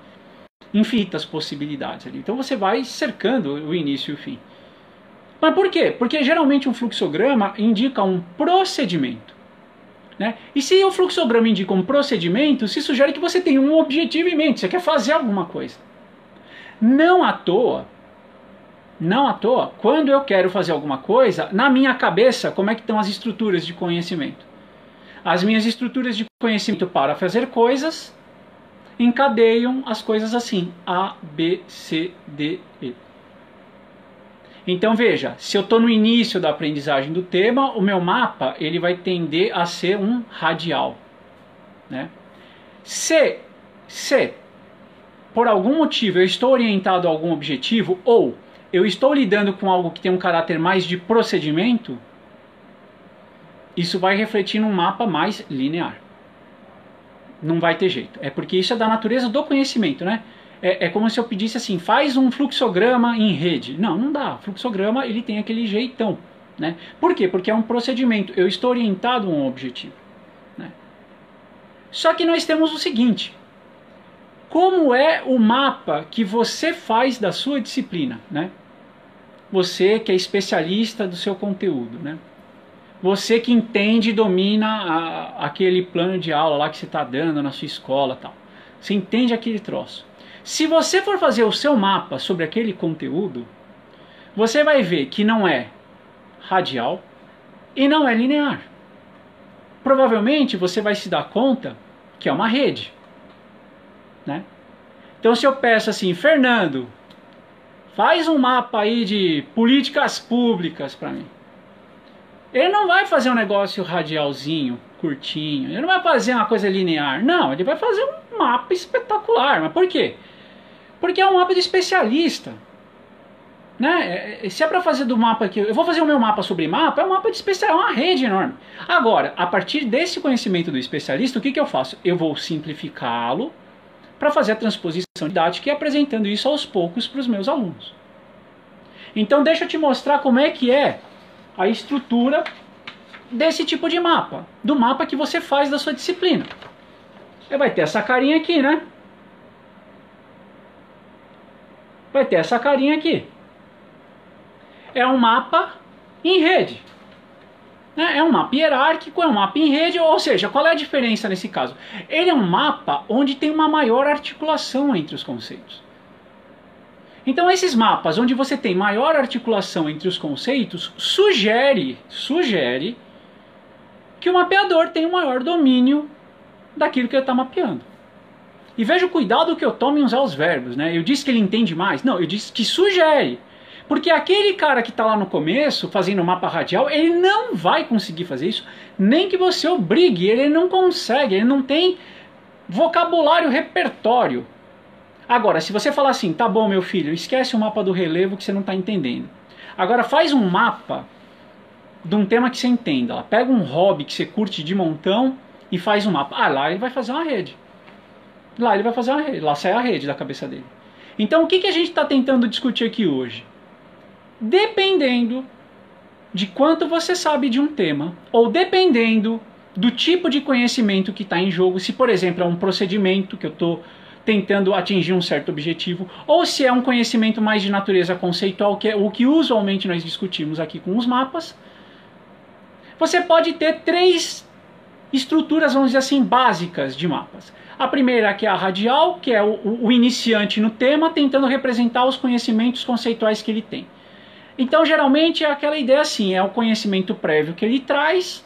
infinitas possibilidades ali. Então você vai cercando o início e o fim. Mas por quê? Porque geralmente um fluxograma indica um procedimento. Né? E se o fluxograma indica um procedimento, se sugere que você tem um objetivo em mente, você quer fazer alguma coisa. Não à toa, quando eu quero fazer alguma coisa, na minha cabeça, como é que estão as estruturas de conhecimento? As minhas estruturas de conhecimento para fazer coisas encadeiam as coisas assim, A, B, C, D, E. Então veja, se eu estou no início da aprendizagem do tema, o meu mapa ele vai tender a ser um radial. Né? Se por algum motivo eu estou orientado a algum objetivo, ou eu estou lidando com algo que tem um caráter mais de procedimento, isso vai refletir num mapa mais linear. Não vai ter jeito. É porque isso é da natureza do conhecimento, né? É como se eu pedisse assim, faz um fluxograma em rede. Não dá. O fluxograma ele tem aquele jeitão. Né? Por quê? Porque é um procedimento. Eu estou orientado a um objetivo. Né? Só que nós temos o seguinte. Como é o mapa que você faz da sua disciplina? Né? Você que é especialista do seu conteúdo. Né? Você que entende e domina aquele plano de aula lá que você está dando na sua escola. Tal. Você entende aquele troço. Se você for fazer o seu mapa sobre aquele conteúdo, você vai ver que não é radial e não é linear. Provavelmente você vai se dar conta que é uma rede. Né? Então se eu peço assim, Fernando, faz um mapa aí de políticas públicas para mim. Ele não vai fazer um negócio radialzinho, curtinho, ele não vai fazer uma coisa linear. Não, ele vai fazer um mapa espetacular. Mas por quê? Porque é um mapa de especialista. Né? Se é para fazer do mapa aqui, eu vou fazer o meu mapa sobre mapa, é um mapa de especialista, é uma rede enorme. Agora, a partir desse conhecimento do especialista, o que eu faço? Eu vou simplificá-lo para fazer a transposição didática e apresentando isso aos poucos para os meus alunos. Então deixa eu te mostrar como é que é a estrutura desse tipo de mapa, do mapa que você faz da sua disciplina. Você vai ter essa carinha aqui, né? Vai ter essa carinha aqui. É um mapa em rede. É um mapa hierárquico, é um mapa em rede, ou seja, qual é a diferença nesse caso? Ele é um mapa onde tem uma maior articulação entre os conceitos. Então esses mapas onde você tem maior articulação entre os conceitos, sugere que o mapeador tem um maior domínio daquilo que ele está mapeando. E veja o cuidado que eu tomo em usar os verbos, né? Eu disse que ele entende mais? Não, eu disse que sugere. Porque aquele cara que está lá no começo, fazendo o mapa radial, ele não vai conseguir fazer isso, nem que você obrigue, ele não consegue, ele não tem vocabulário, repertório. Agora, se você falar assim, tá bom meu filho, esquece o mapa do relevo que você não está entendendo. Agora faz um mapa de um tema que você entenda. Pega um hobby que você curte de montão e faz um mapa. Ah, lá ele vai fazer uma rede. Lá ele vai fazer uma rede, lá sai a rede da cabeça dele. Então o que a gente está tentando discutir aqui hoje? Dependendo de quanto você sabe de um tema, ou dependendo do tipo de conhecimento que está em jogo, se por exemplo é um procedimento que eu estou tentando atingir um certo objetivo, ou se é um conhecimento mais de natureza conceitual, que é o que usualmente nós discutimos aqui com os mapas, você pode ter 3 estruturas, vamos dizer assim, básicas de mapas. A primeira que é a radial, que é o iniciante no tema, tentando representar os conhecimentos conceituais que ele tem. Então, geralmente, é aquela ideia assim, é o conhecimento prévio que ele traz,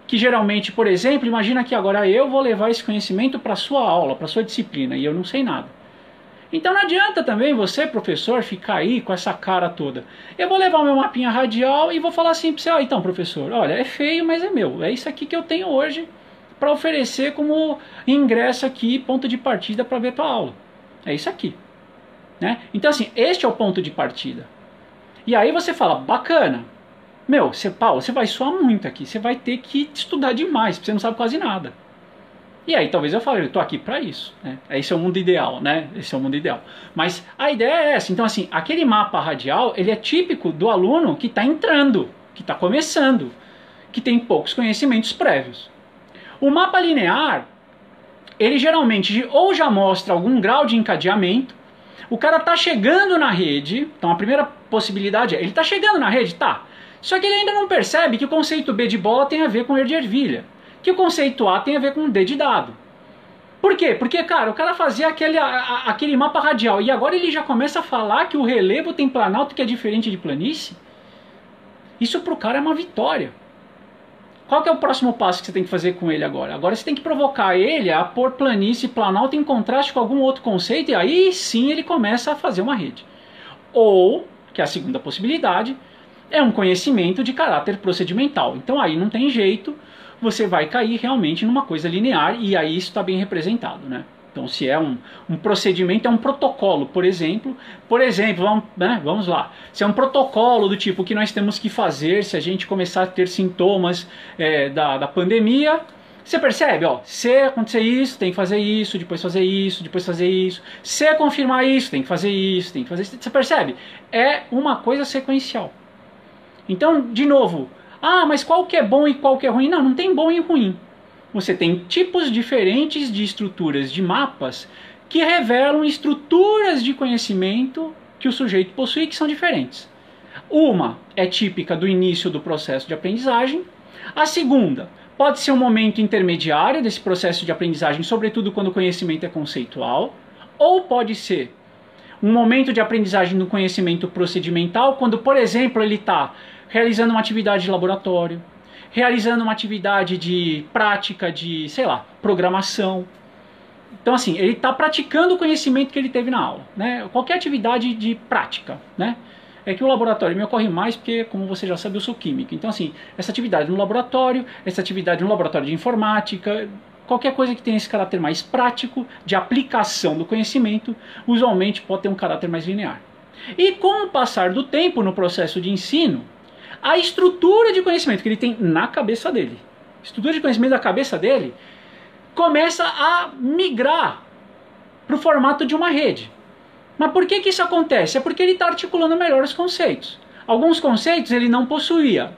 que geralmente, por exemplo, imagina que agora eu vou levar esse conhecimento para a sua aula, para a sua disciplina, e eu não sei nada. Então não adianta também você, professor, ficar aí com essa cara toda. Eu vou levar o meu mapinha radial e vou falar assim para você, ó, então, professor, olha, é feio, mas é meu, é isso aqui que eu tenho hoje para oferecer como ingresso aqui, ponto de partida para ver a tua aula. É isso aqui. Né? Então, assim, este é o ponto de partida. E aí você fala, bacana, meu, Paulo, você vai suar muito aqui, você vai ter que estudar demais, porque você não sabe quase nada. E aí talvez eu fale, eu estou aqui para isso. Né? Esse é o mundo ideal, né? Esse é o mundo ideal. Mas a ideia é essa. Então, assim, aquele mapa radial, ele é típico do aluno que está entrando, que está começando, que tem poucos conhecimentos prévios. O mapa linear, ele geralmente ou já mostra algum grau de encadeamento, o cara está chegando na rede, então a primeira possibilidade é, ele está chegando na rede, tá. Só que ele ainda não percebe que o conceito B de bola tem a ver com E de ervilha, que o conceito A tem a ver com D de dado. Por quê? Porque, cara, o cara fazia aquele mapa radial e agora ele já começa a falar que o relevo tem planalto que é diferente de planície. Isso pro cara é uma vitória. Qual que é o próximo passo que você tem que fazer com ele agora? Agora você tem que provocar ele a pôr planície e planalto em contraste com algum outro conceito e aí sim ele começa a fazer uma rede. Ou, que é a segunda possibilidade, é um conhecimento de caráter procedimental. Então aí não tem jeito, você vai cair realmente numa coisa linear e aí isso está bem representado, né? Então se é um procedimento, é um protocolo, por exemplo, vamos lá, se é um protocolo do tipo que nós temos que fazer se a gente começar a ter sintomas da pandemia, você percebe, ó, se acontecer isso, tem que fazer isso, depois fazer isso, depois fazer isso, se confirmar isso, tem que fazer isso, tem que fazer isso, você percebe? É uma coisa sequencial. Então, de novo, mas qual que é bom e qual que é ruim? Não, não tem bom e ruim. Você tem tipos diferentes de estruturas de mapas que revelam estruturas de conhecimento que o sujeito possui que são diferentes. Uma é típica do início do processo de aprendizagem. A segunda pode ser um momento intermediário desse processo de aprendizagem, sobretudo quando o conhecimento é conceitual. Ou pode ser um momento de aprendizagem do conhecimento procedimental, quando, por exemplo, ele está realizando uma atividade de laboratório, realizando uma atividade de prática de, sei lá, programação. Então, assim, ele está praticando o conhecimento que ele teve na aula, né? Qualquer atividade de prática, né? É que o laboratório me ocorre mais porque, como você já sabe, eu sou químico. Então, assim, essa atividade no laboratório, essa atividade no laboratório de informática, qualquer coisa que tenha esse caráter mais prático, de aplicação do conhecimento, usualmente pode ter um caráter mais linear. E com o passar do tempo no processo de ensino, a estrutura de conhecimento que ele tem na cabeça dele, estrutura de conhecimento da cabeça dele, começa a migrar para o formato de uma rede. Mas por que isso acontece? É porque ele está articulando melhor os conceitos. Alguns conceitos ele não possuía.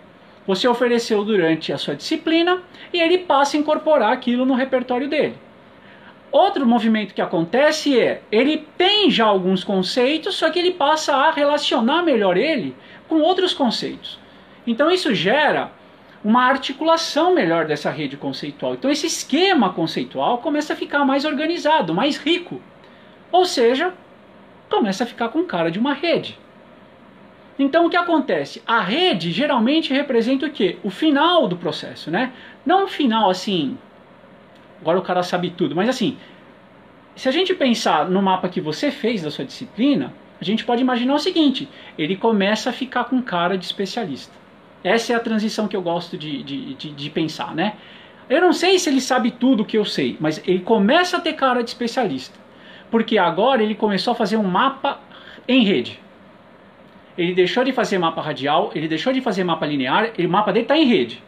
Você ofereceu durante a sua disciplina e ele passa a incorporar aquilo no repertório dele. Outro movimento que acontece é, ele tem já alguns conceitos, só que ele passa a relacionar melhor ele com outros conceitos. Então isso gera uma articulação melhor dessa rede conceitual. Então esse esquema conceitual começa a ficar mais organizado, mais rico. Ou seja, começa a ficar com cara de uma rede. Então o que acontece? A rede geralmente representa o quê? O final do processo, né? Não o final assim, agora o cara sabe tudo, mas assim, se a gente pensar no mapa que você fez da sua disciplina, a gente pode imaginar o seguinte, ele começa a ficar com cara de especialista. Essa é a transição que eu gosto de pensar, né? Eu não sei se ele sabe tudo o que eu sei, mas ele começa a ter cara de especialista. Porque agora ele começou a fazer um mapa em rede. Ele deixou de fazer mapa radial, ele deixou de fazer mapa linear, o mapa dele está em rede.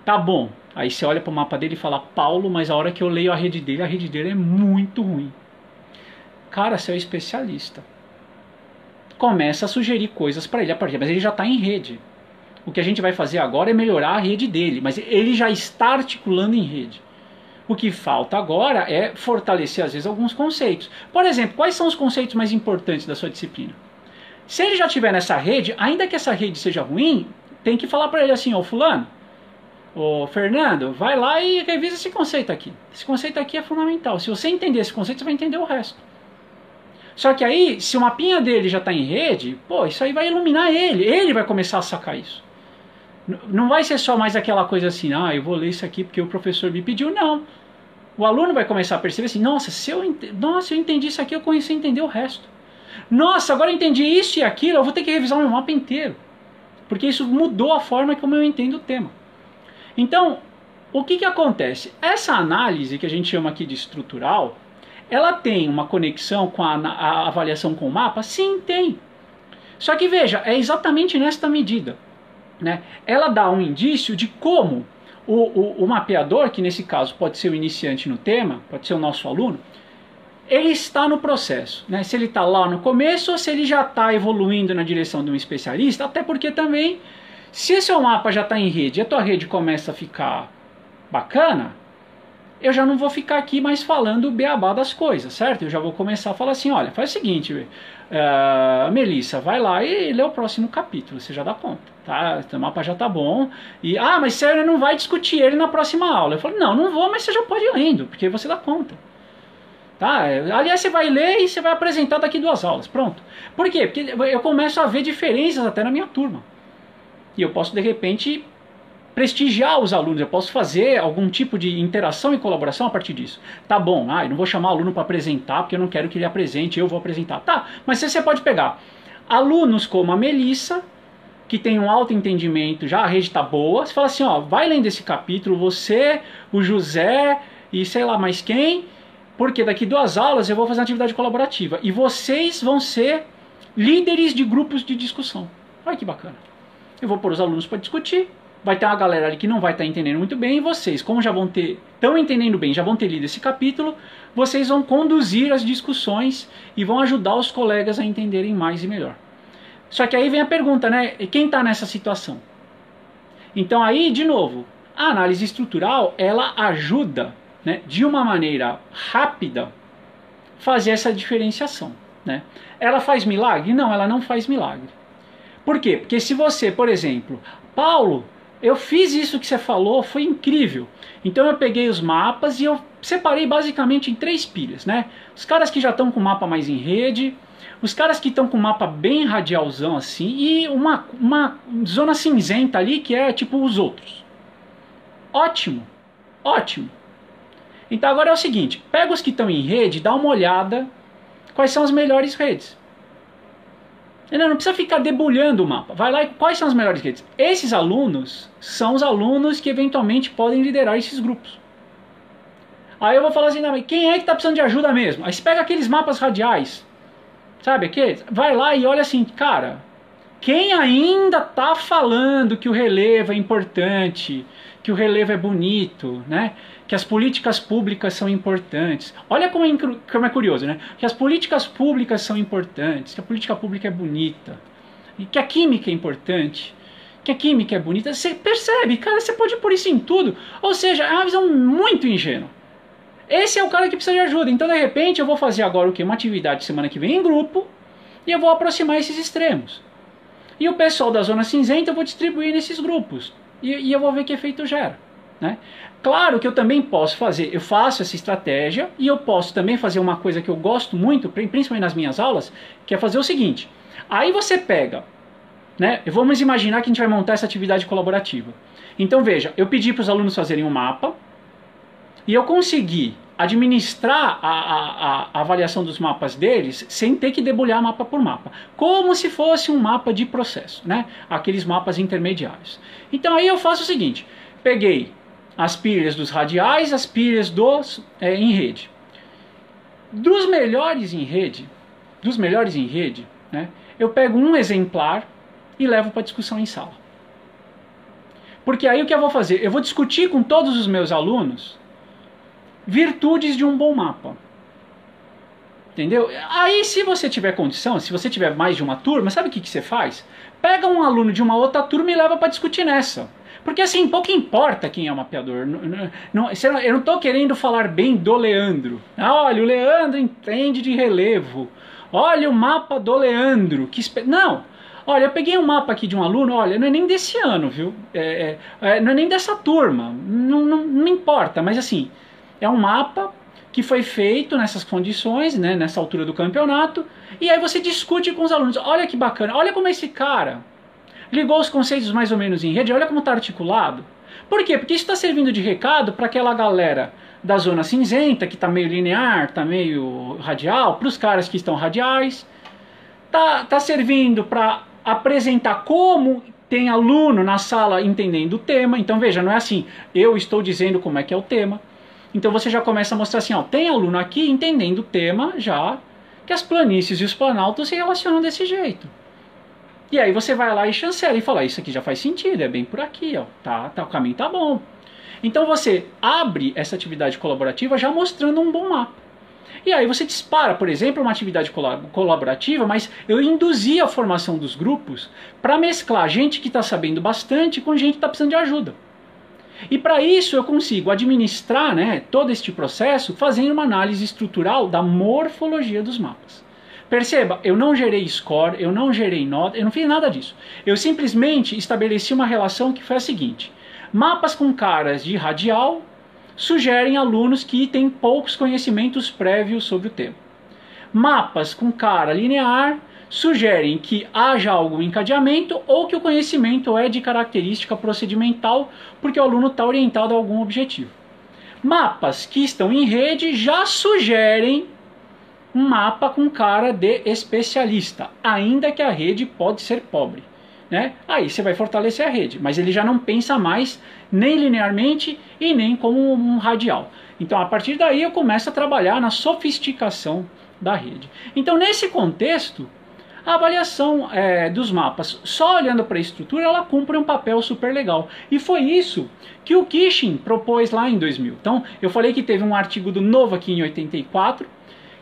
Tá bom. Aí você olha para o mapa dele e fala, Paulo, mas a hora que eu leio a rede dele é muito ruim. Cara, você é especialista. Começa a sugerir coisas para ele a partir, mas ele já está em rede. O que a gente vai fazer agora é melhorar a rede dele, mas ele já está articulando em rede. O que falta agora é fortalecer, às vezes, alguns conceitos. Por exemplo, quais são os conceitos mais importantes da sua disciplina? Se ele já estiver nessa rede, ainda que essa rede seja ruim, tem que falar para ele assim, ó, fulano, ô Fernando, vai lá e revisa esse conceito aqui. Esse conceito aqui é fundamental. Se você entender esse conceito, você vai entender o resto. Só que aí, se o mapinha dele já está em rede, pô, isso aí vai iluminar ele. Ele vai começar a sacar isso. Não vai ser só mais aquela coisa assim, ah, eu vou ler isso aqui porque o professor me pediu, não. O aluno vai começar a perceber assim, nossa, eu entendi isso aqui, eu conheci entender o resto. Nossa, agora eu entendi isso e aquilo, eu vou ter que revisar o meu mapa inteiro. Porque isso mudou a forma como eu entendo o tema. Então, o que acontece? Essa análise que a gente chama aqui de estrutural, ela tem uma conexão com a avaliação com o mapa? Sim, tem. Só que veja, é exatamente nesta medida. Né? Ela dá um indício de como o mapeador, que nesse caso pode ser o iniciante no tema, pode ser o nosso aluno, ele está no processo. Né? Se ele está lá no começo ou se ele já está evoluindo na direção de um especialista, até porque também, se o seu mapa já está em rede e a tua rede começa a ficar bacana, eu já não vou ficar aqui mais falando o beabá das coisas, certo? Eu já vou começar a falar assim, olha, faz o seguinte, Melissa, vai lá e lê o próximo capítulo, você já dá conta, tá? O mapa já tá bom. E, mas você não vai discutir ele na próxima aula. Eu falo, não vou, mas você já pode ir lendo, porque você dá conta. Tá? Aliás, você vai ler e você vai apresentar daqui 2 aulas, pronto. Por quê? Porque eu começo a ver diferenças até na minha turma. E eu posso, de repente, prestigiar os alunos, eu posso fazer algum tipo de interação e colaboração a partir disso. Tá bom, eu não vou chamar o aluno para apresentar, porque eu não quero que ele apresente, eu vou apresentar. Tá, mas você pode pegar alunos como a Melissa, que tem um alto entendimento, já a rede está boa, você fala assim, ó, vai lendo esse capítulo, você, o José e sei lá mais quem, porque daqui 2 aulas eu vou fazer uma atividade colaborativa e vocês vão ser líderes de grupos de discussão. Olha que bacana. Eu vou pôr os alunos para discutir, vai ter uma galera ali que não vai estar entendendo muito bem, e vocês, como já estão entendendo bem, já vão ter lido esse capítulo, vocês vão conduzir as discussões e vão ajudar os colegas a entenderem mais e melhor. Só que aí vem a pergunta, né? Quem está nessa situação? Então aí, de novo, a análise estrutural, ela ajuda, né, de uma maneira rápida, fazer essa diferenciação. Né? Ela faz milagre? Não, ela não faz milagre. Por quê? Porque se você, por exemplo, Paulo, eu fiz isso que você falou, foi incrível. Então eu peguei os mapas e eu separei basicamente em 3 pilhas, né? Os caras que já estão com o mapa mais em rede, os caras que estão com o mapa bem radialzão assim, e uma zona cinzenta ali que é tipo os outros. Ótimo, ótimo. Então agora é o seguinte, pega os que estão em rede, dá uma olhada quais são as melhores redes. Não precisa ficar debulhando o mapa. Vai lá e quais são as melhores redes? Esses alunos são os alunos que eventualmente podem liderar esses grupos. Aí eu vou falar assim, não, mas quem é que está precisando de ajuda mesmo? Aí você pega aqueles mapas radiais. Sabe aqueles? Vai lá e olha assim, cara, quem ainda tá falando que o relevo é importante, que o relevo é bonito, né? Que as políticas públicas são importantes. Olha como é curioso, né? Que as políticas públicas são importantes, que a política pública é bonita, e que a química é importante, que a química é bonita. Você percebe, cara, você pode pôr isso em tudo. Ou seja, é uma visão muito ingênua. Esse é o cara que precisa de ajuda. Então, de repente, eu vou fazer agora o quê? Uma atividade semana que vem em grupo e eu vou aproximar esses extremos. E o pessoal da zona cinzenta eu vou distribuir nesses grupos. E eu vou ver que efeito gera. Né? Claro que eu também posso fazer, eu faço essa estratégia e eu posso também fazer uma coisa que eu gosto muito, principalmente nas minhas aulas, que é fazer o seguinte. Aí você pega, né? Vamos imaginar que a gente vai montar essa atividade colaborativa. Então veja, eu pedi para os alunos fazerem um mapa e eu consegui administrar a avaliação dos mapas deles sem ter que debulhar mapa por mapa, como se fosse um mapa de processo, né? Aqueles mapas intermediários. Então aí eu faço o seguinte, peguei as pilhas dos radiais, as pilhas em rede. Dos melhores em rede, né? Eu pego um exemplar e levo para discussão em sala. Porque aí o que eu vou fazer? Eu vou discutir com todos os meus alunos virtudes de um bom mapa. Entendeu? Aí se você tiver condição, se você tiver mais de uma turma, sabe o que você faz? Pega um aluno de uma outra turma e leva para discutir nessa. Porque assim, pouco importa quem é o mapeador. Eu não estou querendo falar bem do Leandro. Olha, o Leandro entende de relevo. Olha o mapa do Leandro. Não. Olha, eu peguei um mapa aqui de um aluno, olha, não é nem desse ano, viu? Não é nem dessa turma. Não importa, mas assim, é um mapa que foi feito nessas condições, né, nessa altura do campeonato, e aí você discute com os alunos. Olha que bacana, olha como esse cara ligou os conceitos mais ou menos em rede, olha como está articulado. Por quê? Porque isso está servindo de recado para aquela galera da zona cinzenta, que está meio linear, está meio radial, para os caras que estão radiais. Tá servindo para apresentar como tem aluno na sala entendendo o tema. Então veja, não é assim, eu estou dizendo como é que é o tema. Então você já começa a mostrar assim, ó, tem aluno aqui entendendo o tema já, que as planícies e os planaltos se relacionam desse jeito. E aí você vai lá e chancela e fala, isso aqui já faz sentido, é bem por aqui, ó, o caminho tá bom. Então você abre essa atividade colaborativa já mostrando um bom mapa. E aí você dispara, por exemplo, uma atividade colaborativa, mas eu induzi a formação dos grupos para mesclar gente que está sabendo bastante com gente que está precisando de ajuda. E para isso eu consigo administrar, né, todo este processo fazendo uma análise estrutural da morfologia dos mapas. Perceba, eu não gerei score, eu não gerei nota, eu não fiz nada disso. Eu simplesmente estabeleci uma relação que foi a seguinte. Mapas com caras de radial sugerem alunos que têm poucos conhecimentos prévios sobre o tema. Mapas com cara linear sugerem que haja algum encadeamento ou que o conhecimento é de característica procedimental porque o aluno está orientado a algum objetivo. Mapas que estão em rede já sugerem um mapa com cara de especialista, ainda que a rede pode ser pobre. Né? Aí você vai fortalecer a rede, mas ele já não pensa mais nem linearmente e nem como um radial. Então a partir daí eu começo a trabalhar na sofisticação da rede. Então nesse contexto, a avaliação dos mapas, só olhando para a estrutura, ela cumpre um papel super legal. E foi isso que o Kishin propôs lá em 2000. Então eu falei que teve um artigo do Novo aqui em 84,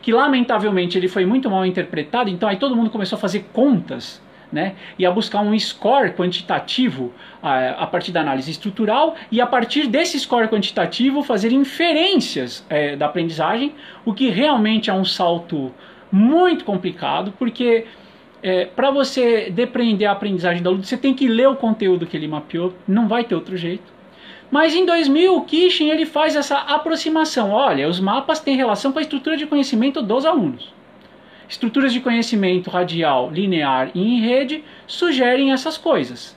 que lamentavelmente ele foi muito mal interpretado, então aí todo mundo começou a fazer contas, né, e a buscar um score quantitativo a partir da análise estrutural e a partir desse score quantitativo fazer inferências da aprendizagem, o que realmente é um salto muito complicado, porque para você depreender a aprendizagem do aluno, você tem que ler o conteúdo que ele mapeou, não vai ter outro jeito. Mas em 2000 o Kishin ele faz essa aproximação, olha, os mapas têm relação com a estrutura de conhecimento dos alunos. Estruturas de conhecimento radial, linear e em rede sugerem essas coisas.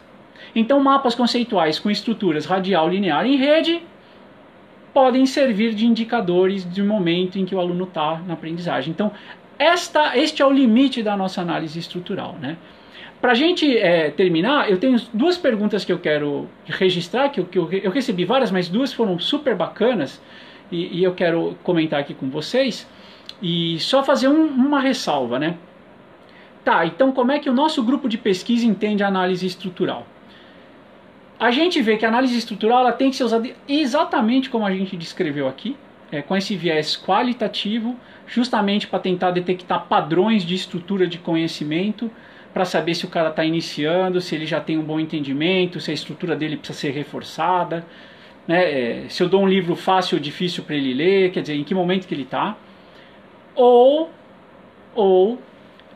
Então mapas conceituais com estruturas radial, linear e em rede podem servir de indicadores de momento em que o aluno está na aprendizagem. Então este é o limite da nossa análise estrutural, né? Para a gente terminar, eu tenho duas perguntas que eu quero registrar, que eu recebi várias, mas duas foram super bacanas e eu quero comentar aqui com vocês. E só fazer uma ressalva, né? Tá, então como é que o nosso grupo de pesquisa entende a análise estrutural? A gente vê que a análise estrutural ela tem que ser usada exatamente como a gente descreveu aqui, com esse viés qualitativo, justamente para tentar detectar padrões de estrutura de conhecimento, para saber se o cara está iniciando, se ele já tem um bom entendimento, se a estrutura dele precisa ser reforçada, né? Se eu dou um livro fácil ou difícil para ele ler, quer dizer, em que momento que ele está. Ou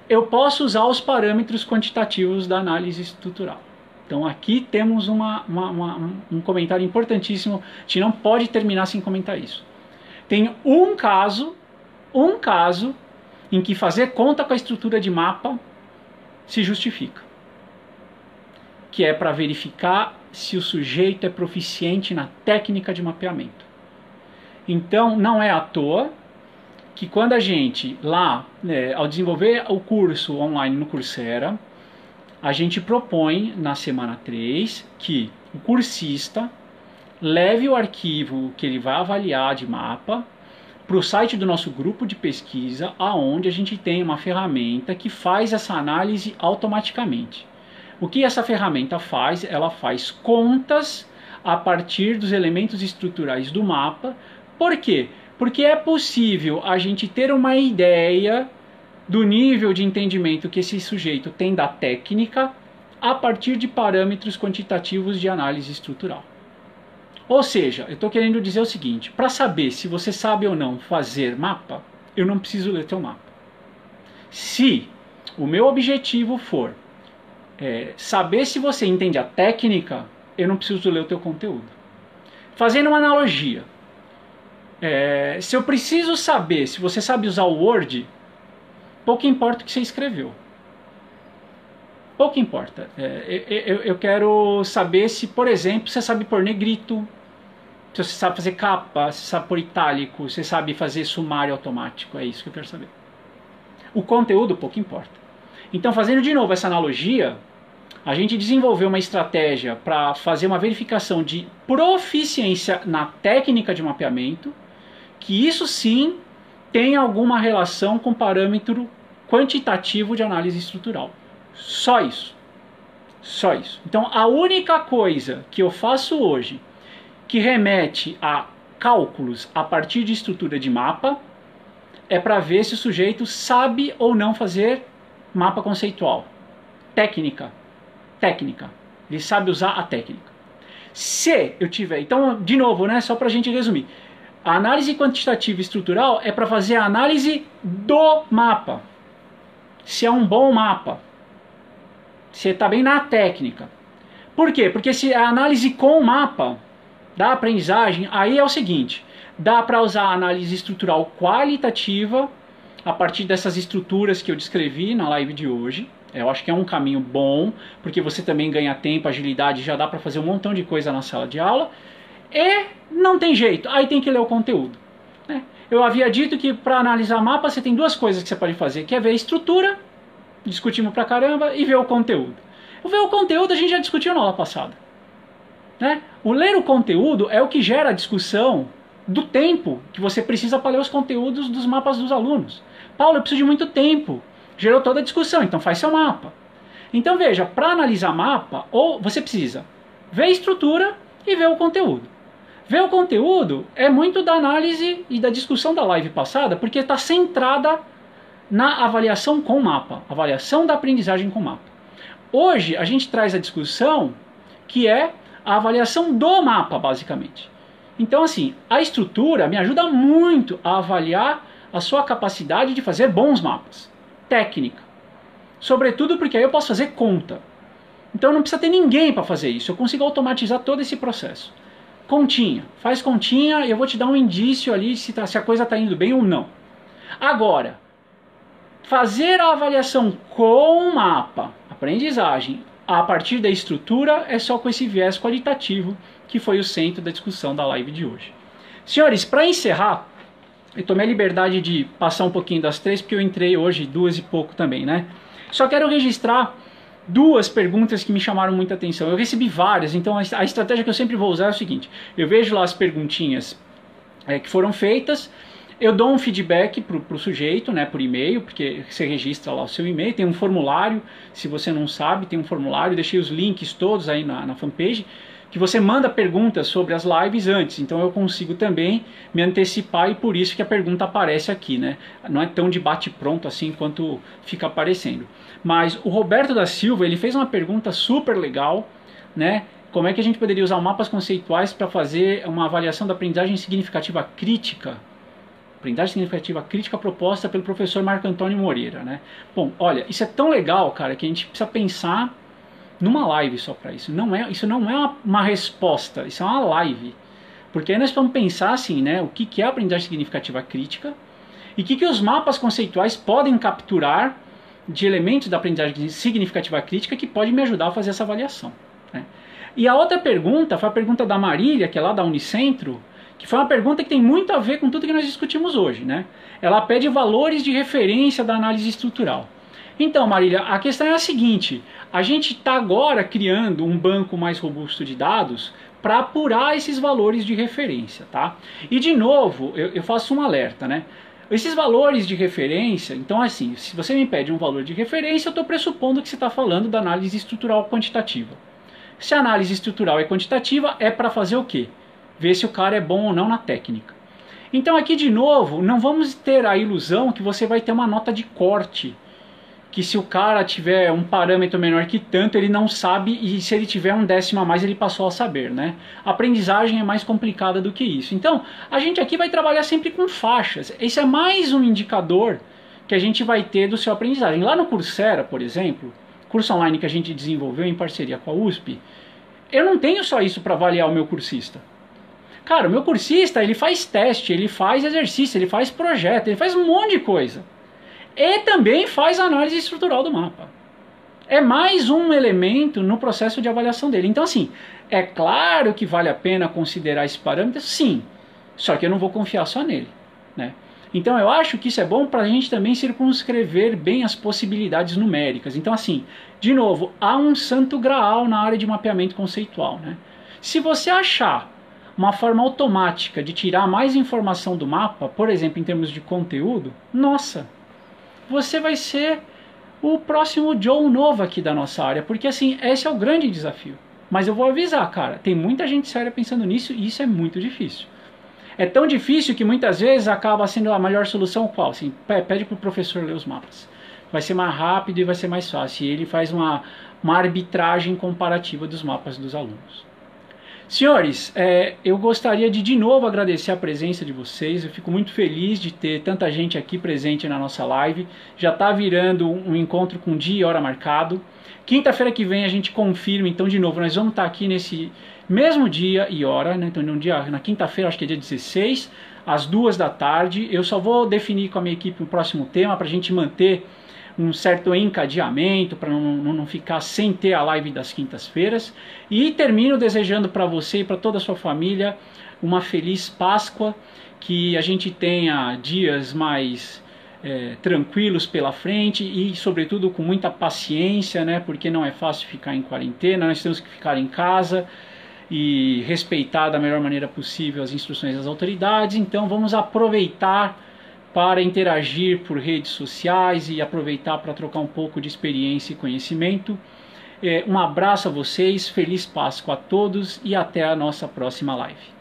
eu posso usar os parâmetros quantitativos da análise estrutural. Então aqui temos um comentário importantíssimo, a gente não pode terminar sem comentar isso. Tem um caso em que fazer conta com a estrutura de mapa se justifica, que é para verificar se o sujeito é proficiente na técnica de mapeamento. Então não é à toa que quando a gente lá, ao desenvolver o curso online no Coursera, a gente propõe na semana 3 que o cursista leve o arquivo que ele vai avaliar de mapa para o site do nosso grupo de pesquisa, aonde a gente tem uma ferramenta que faz essa análise automaticamente. O que essa ferramenta faz? Ela faz contas a partir dos elementos estruturais do mapa. Por quê? Porque é possível a gente ter uma ideia do nível de entendimento que esse sujeito tem da técnica a partir de parâmetros quantitativos de análise estrutural. Ou seja, eu estou querendo dizer o seguinte, para saber se você sabe ou não fazer mapa, eu não preciso ler teu mapa. Se o meu objetivo for saber se você entende a técnica, eu não preciso ler o teu conteúdo. Fazendo uma analogia, se eu preciso saber se você sabe usar o Word, pouco importa o que você escreveu. Pouco importa. Eu quero saber se, por exemplo, você sabe pôr negrito, se você sabe fazer capa, se você sabe pôr itálico, se você sabe fazer sumário automático. É isso que eu quero saber. O conteúdo pouco importa. Então, fazendo de novo essa analogia, a gente desenvolveu uma estratégia para fazer uma verificação de proficiência na técnica de mapeamento, que isso sim tem alguma relação com parâmetro quantitativo de análise estrutural. Só isso. Só isso. Então a única coisa que eu faço hoje que remete a cálculos a partir de estrutura de mapa é para ver se o sujeito sabe ou não fazer mapa conceitual. Técnica. Técnica. Ele sabe usar a técnica. Se eu tiver... Então, de novo, né, só para a gente resumir. A análise quantitativa estrutural é para fazer a análise do mapa. Se é um bom mapa. Se está bem na técnica. Por quê? Porque se a análise com o mapa da aprendizagem, aí é o seguinte, dá para usar a análise estrutural qualitativa a partir dessas estruturas que eu descrevi na live de hoje. Eu acho que é um caminho bom, porque você também ganha tempo, agilidade, já dá para fazer um montão de coisa na sala de aula. E não tem jeito, aí tem que ler o conteúdo. Né? Eu havia dito que para analisar mapa você tem duas coisas que você pode fazer, que é ver a estrutura, discutimos pra caramba, e ver o conteúdo. O ver o conteúdo a gente já discutiu na aula passada. Né? O ler o conteúdo é o que gera a discussão do tempo que você precisa para ler os conteúdos dos mapas dos alunos. Paulo, eu preciso de muito tempo. Gerou toda a discussão, então faz seu mapa. Então veja, para analisar mapa, ou você precisa ver a estrutura e ver o conteúdo. Ver o conteúdo é muito da análise e da discussão da live passada, porque está centrada na avaliação com mapa, avaliação da aprendizagem com mapa. Hoje a gente traz a discussão que é a avaliação do mapa, basicamente. Então assim, a estrutura me ajuda muito a avaliar a sua capacidade de fazer bons mapas. Técnica. Sobretudo porque aí eu posso fazer conta. Então não precisa ter ninguém para fazer isso, eu consigo automatizar todo esse processo. Continha, faz continha e eu vou te dar um indício ali se a coisa está indo bem ou não. Agora, fazer a avaliação com o mapa, aprendizagem, a partir da estrutura é só com esse viés qualitativo que foi o centro da discussão da live de hoje. Senhores, para encerrar, eu tomei a liberdade de passar um pouquinho das 3, porque eu entrei hoje 2 e pouco também, né? Só quero registrar 2 perguntas que me chamaram muita atenção. Eu recebi várias, então a estratégia que eu sempre vou usar é o seguinte. Eu vejo lá as perguntinhas que foram feitas, Eu dou um feedback pro sujeito, né, por e-mail, porque você registra lá o seu e-mail, tem um formulário, se você não sabe, tem um formulário, deixei os links todos aí na fanpage, que você manda perguntas sobre as lives antes, então eu consigo também me antecipar e por isso que a pergunta aparece aqui, né? Não é tão de bate-pronto assim quanto fica aparecendo. Mas o Roberto da Silva, ele fez uma pergunta super legal, né? Como é que a gente poderia usar mapas conceituais para fazer uma avaliação da aprendizagem significativa crítica? Aprendizagem significativa crítica proposta pelo professor Marco Antônio Moreira, né? Bom, olha, isso é tão legal, cara, que a gente precisa pensar numa live só para isso. Isso não é uma resposta, isso é uma live. Porque aí nós vamos pensar assim, né? O que é a aprendizagem significativa crítica e o que os mapas conceituais podem capturar de elementos da aprendizagem significativa crítica que pode me ajudar a fazer essa avaliação, né? E a outra pergunta foi a pergunta da Marília, que é lá da Unicentro, que foi uma pergunta que tem muito a ver com tudo que nós discutimos hoje, né? Ela pede valores de referência da análise estrutural. Então, Marília, a questão é a seguinte: a gente está agora criando um banco mais robusto de dados para apurar esses valores de referência, tá? E de novo, eu faço um alerta, né? Esses valores de referência, então assim, se você me pede um valor de referência, eu estou pressupondo que você está falando da análise estrutural quantitativa. Se a análise estrutural é quantitativa, é para fazer o quê? Ver se o cara é bom ou não na técnica. Então aqui de novo, não vamos ter a ilusão que você vai ter uma nota de corte, que se o cara tiver um parâmetro menor que tanto, ele não sabe, e se ele tiver um décimo a mais, ele passou a saber, né? A aprendizagem é mais complicada do que isso. Então, a gente aqui vai trabalhar sempre com faixas. Esse é mais um indicador que a gente vai ter do seu aprendizagem. Lá no Coursera, por exemplo, curso online que a gente desenvolveu em parceria com a USP, eu não tenho só isso para avaliar o meu cursista. Cara, o meu cursista, ele faz teste, ele faz exercício, ele faz projeto, ele faz um monte de coisa. E também faz análise estrutural do mapa. É mais um elemento no processo de avaliação dele. Então assim, é claro que vale a pena considerar esse parâmetro, sim. Só que eu não vou confiar só nele, né? Então eu acho que isso é bom para a gente também circunscrever bem as possibilidades numéricas. Então assim, de novo, há um santo graal na área de mapeamento conceitual, né? Se você achar uma forma automática de tirar mais informação do mapa, por exemplo, em termos de conteúdo, nossa, você vai ser o próximo Joe novo aqui da nossa área, porque assim, esse é o grande desafio. Mas eu vou avisar, cara, tem muita gente séria pensando nisso e isso é muito difícil. É tão difícil que muitas vezes acaba sendo a melhor solução qual? Assim, pede para o professor ler os mapas. Vai ser mais rápido e vai ser mais fácil. E ele faz uma arbitragem comparativa dos mapas dos alunos. Senhores, eu gostaria de novo agradecer a presença de vocês. Eu fico muito feliz de ter tanta gente aqui presente na nossa live. Já está virando um encontro com dia e hora marcado. Quinta-feira que vem a gente confirma, então de novo, nós vamos estar aqui nesse mesmo dia e hora, né? Então na quinta-feira, acho que é dia 16, às 2 da tarde. Eu só vou definir com a minha equipe o próximo tema para a gente manter um certo encadeamento, para não ficar sem ter a live das quintas-feiras. E termino desejando para você e para toda a sua família uma feliz Páscoa, que a gente tenha dias mais tranquilos pela frente e sobretudo com muita paciência, né? Porque não é fácil ficar em quarentena, nós temos que ficar em casa e respeitar da melhor maneira possível as instruções das autoridades. Então vamos aproveitar para interagir por redes sociais e aproveitar para trocar um pouco de experiência e conhecimento. Um abraço a vocês, feliz Páscoa a todos e até a nossa próxima live.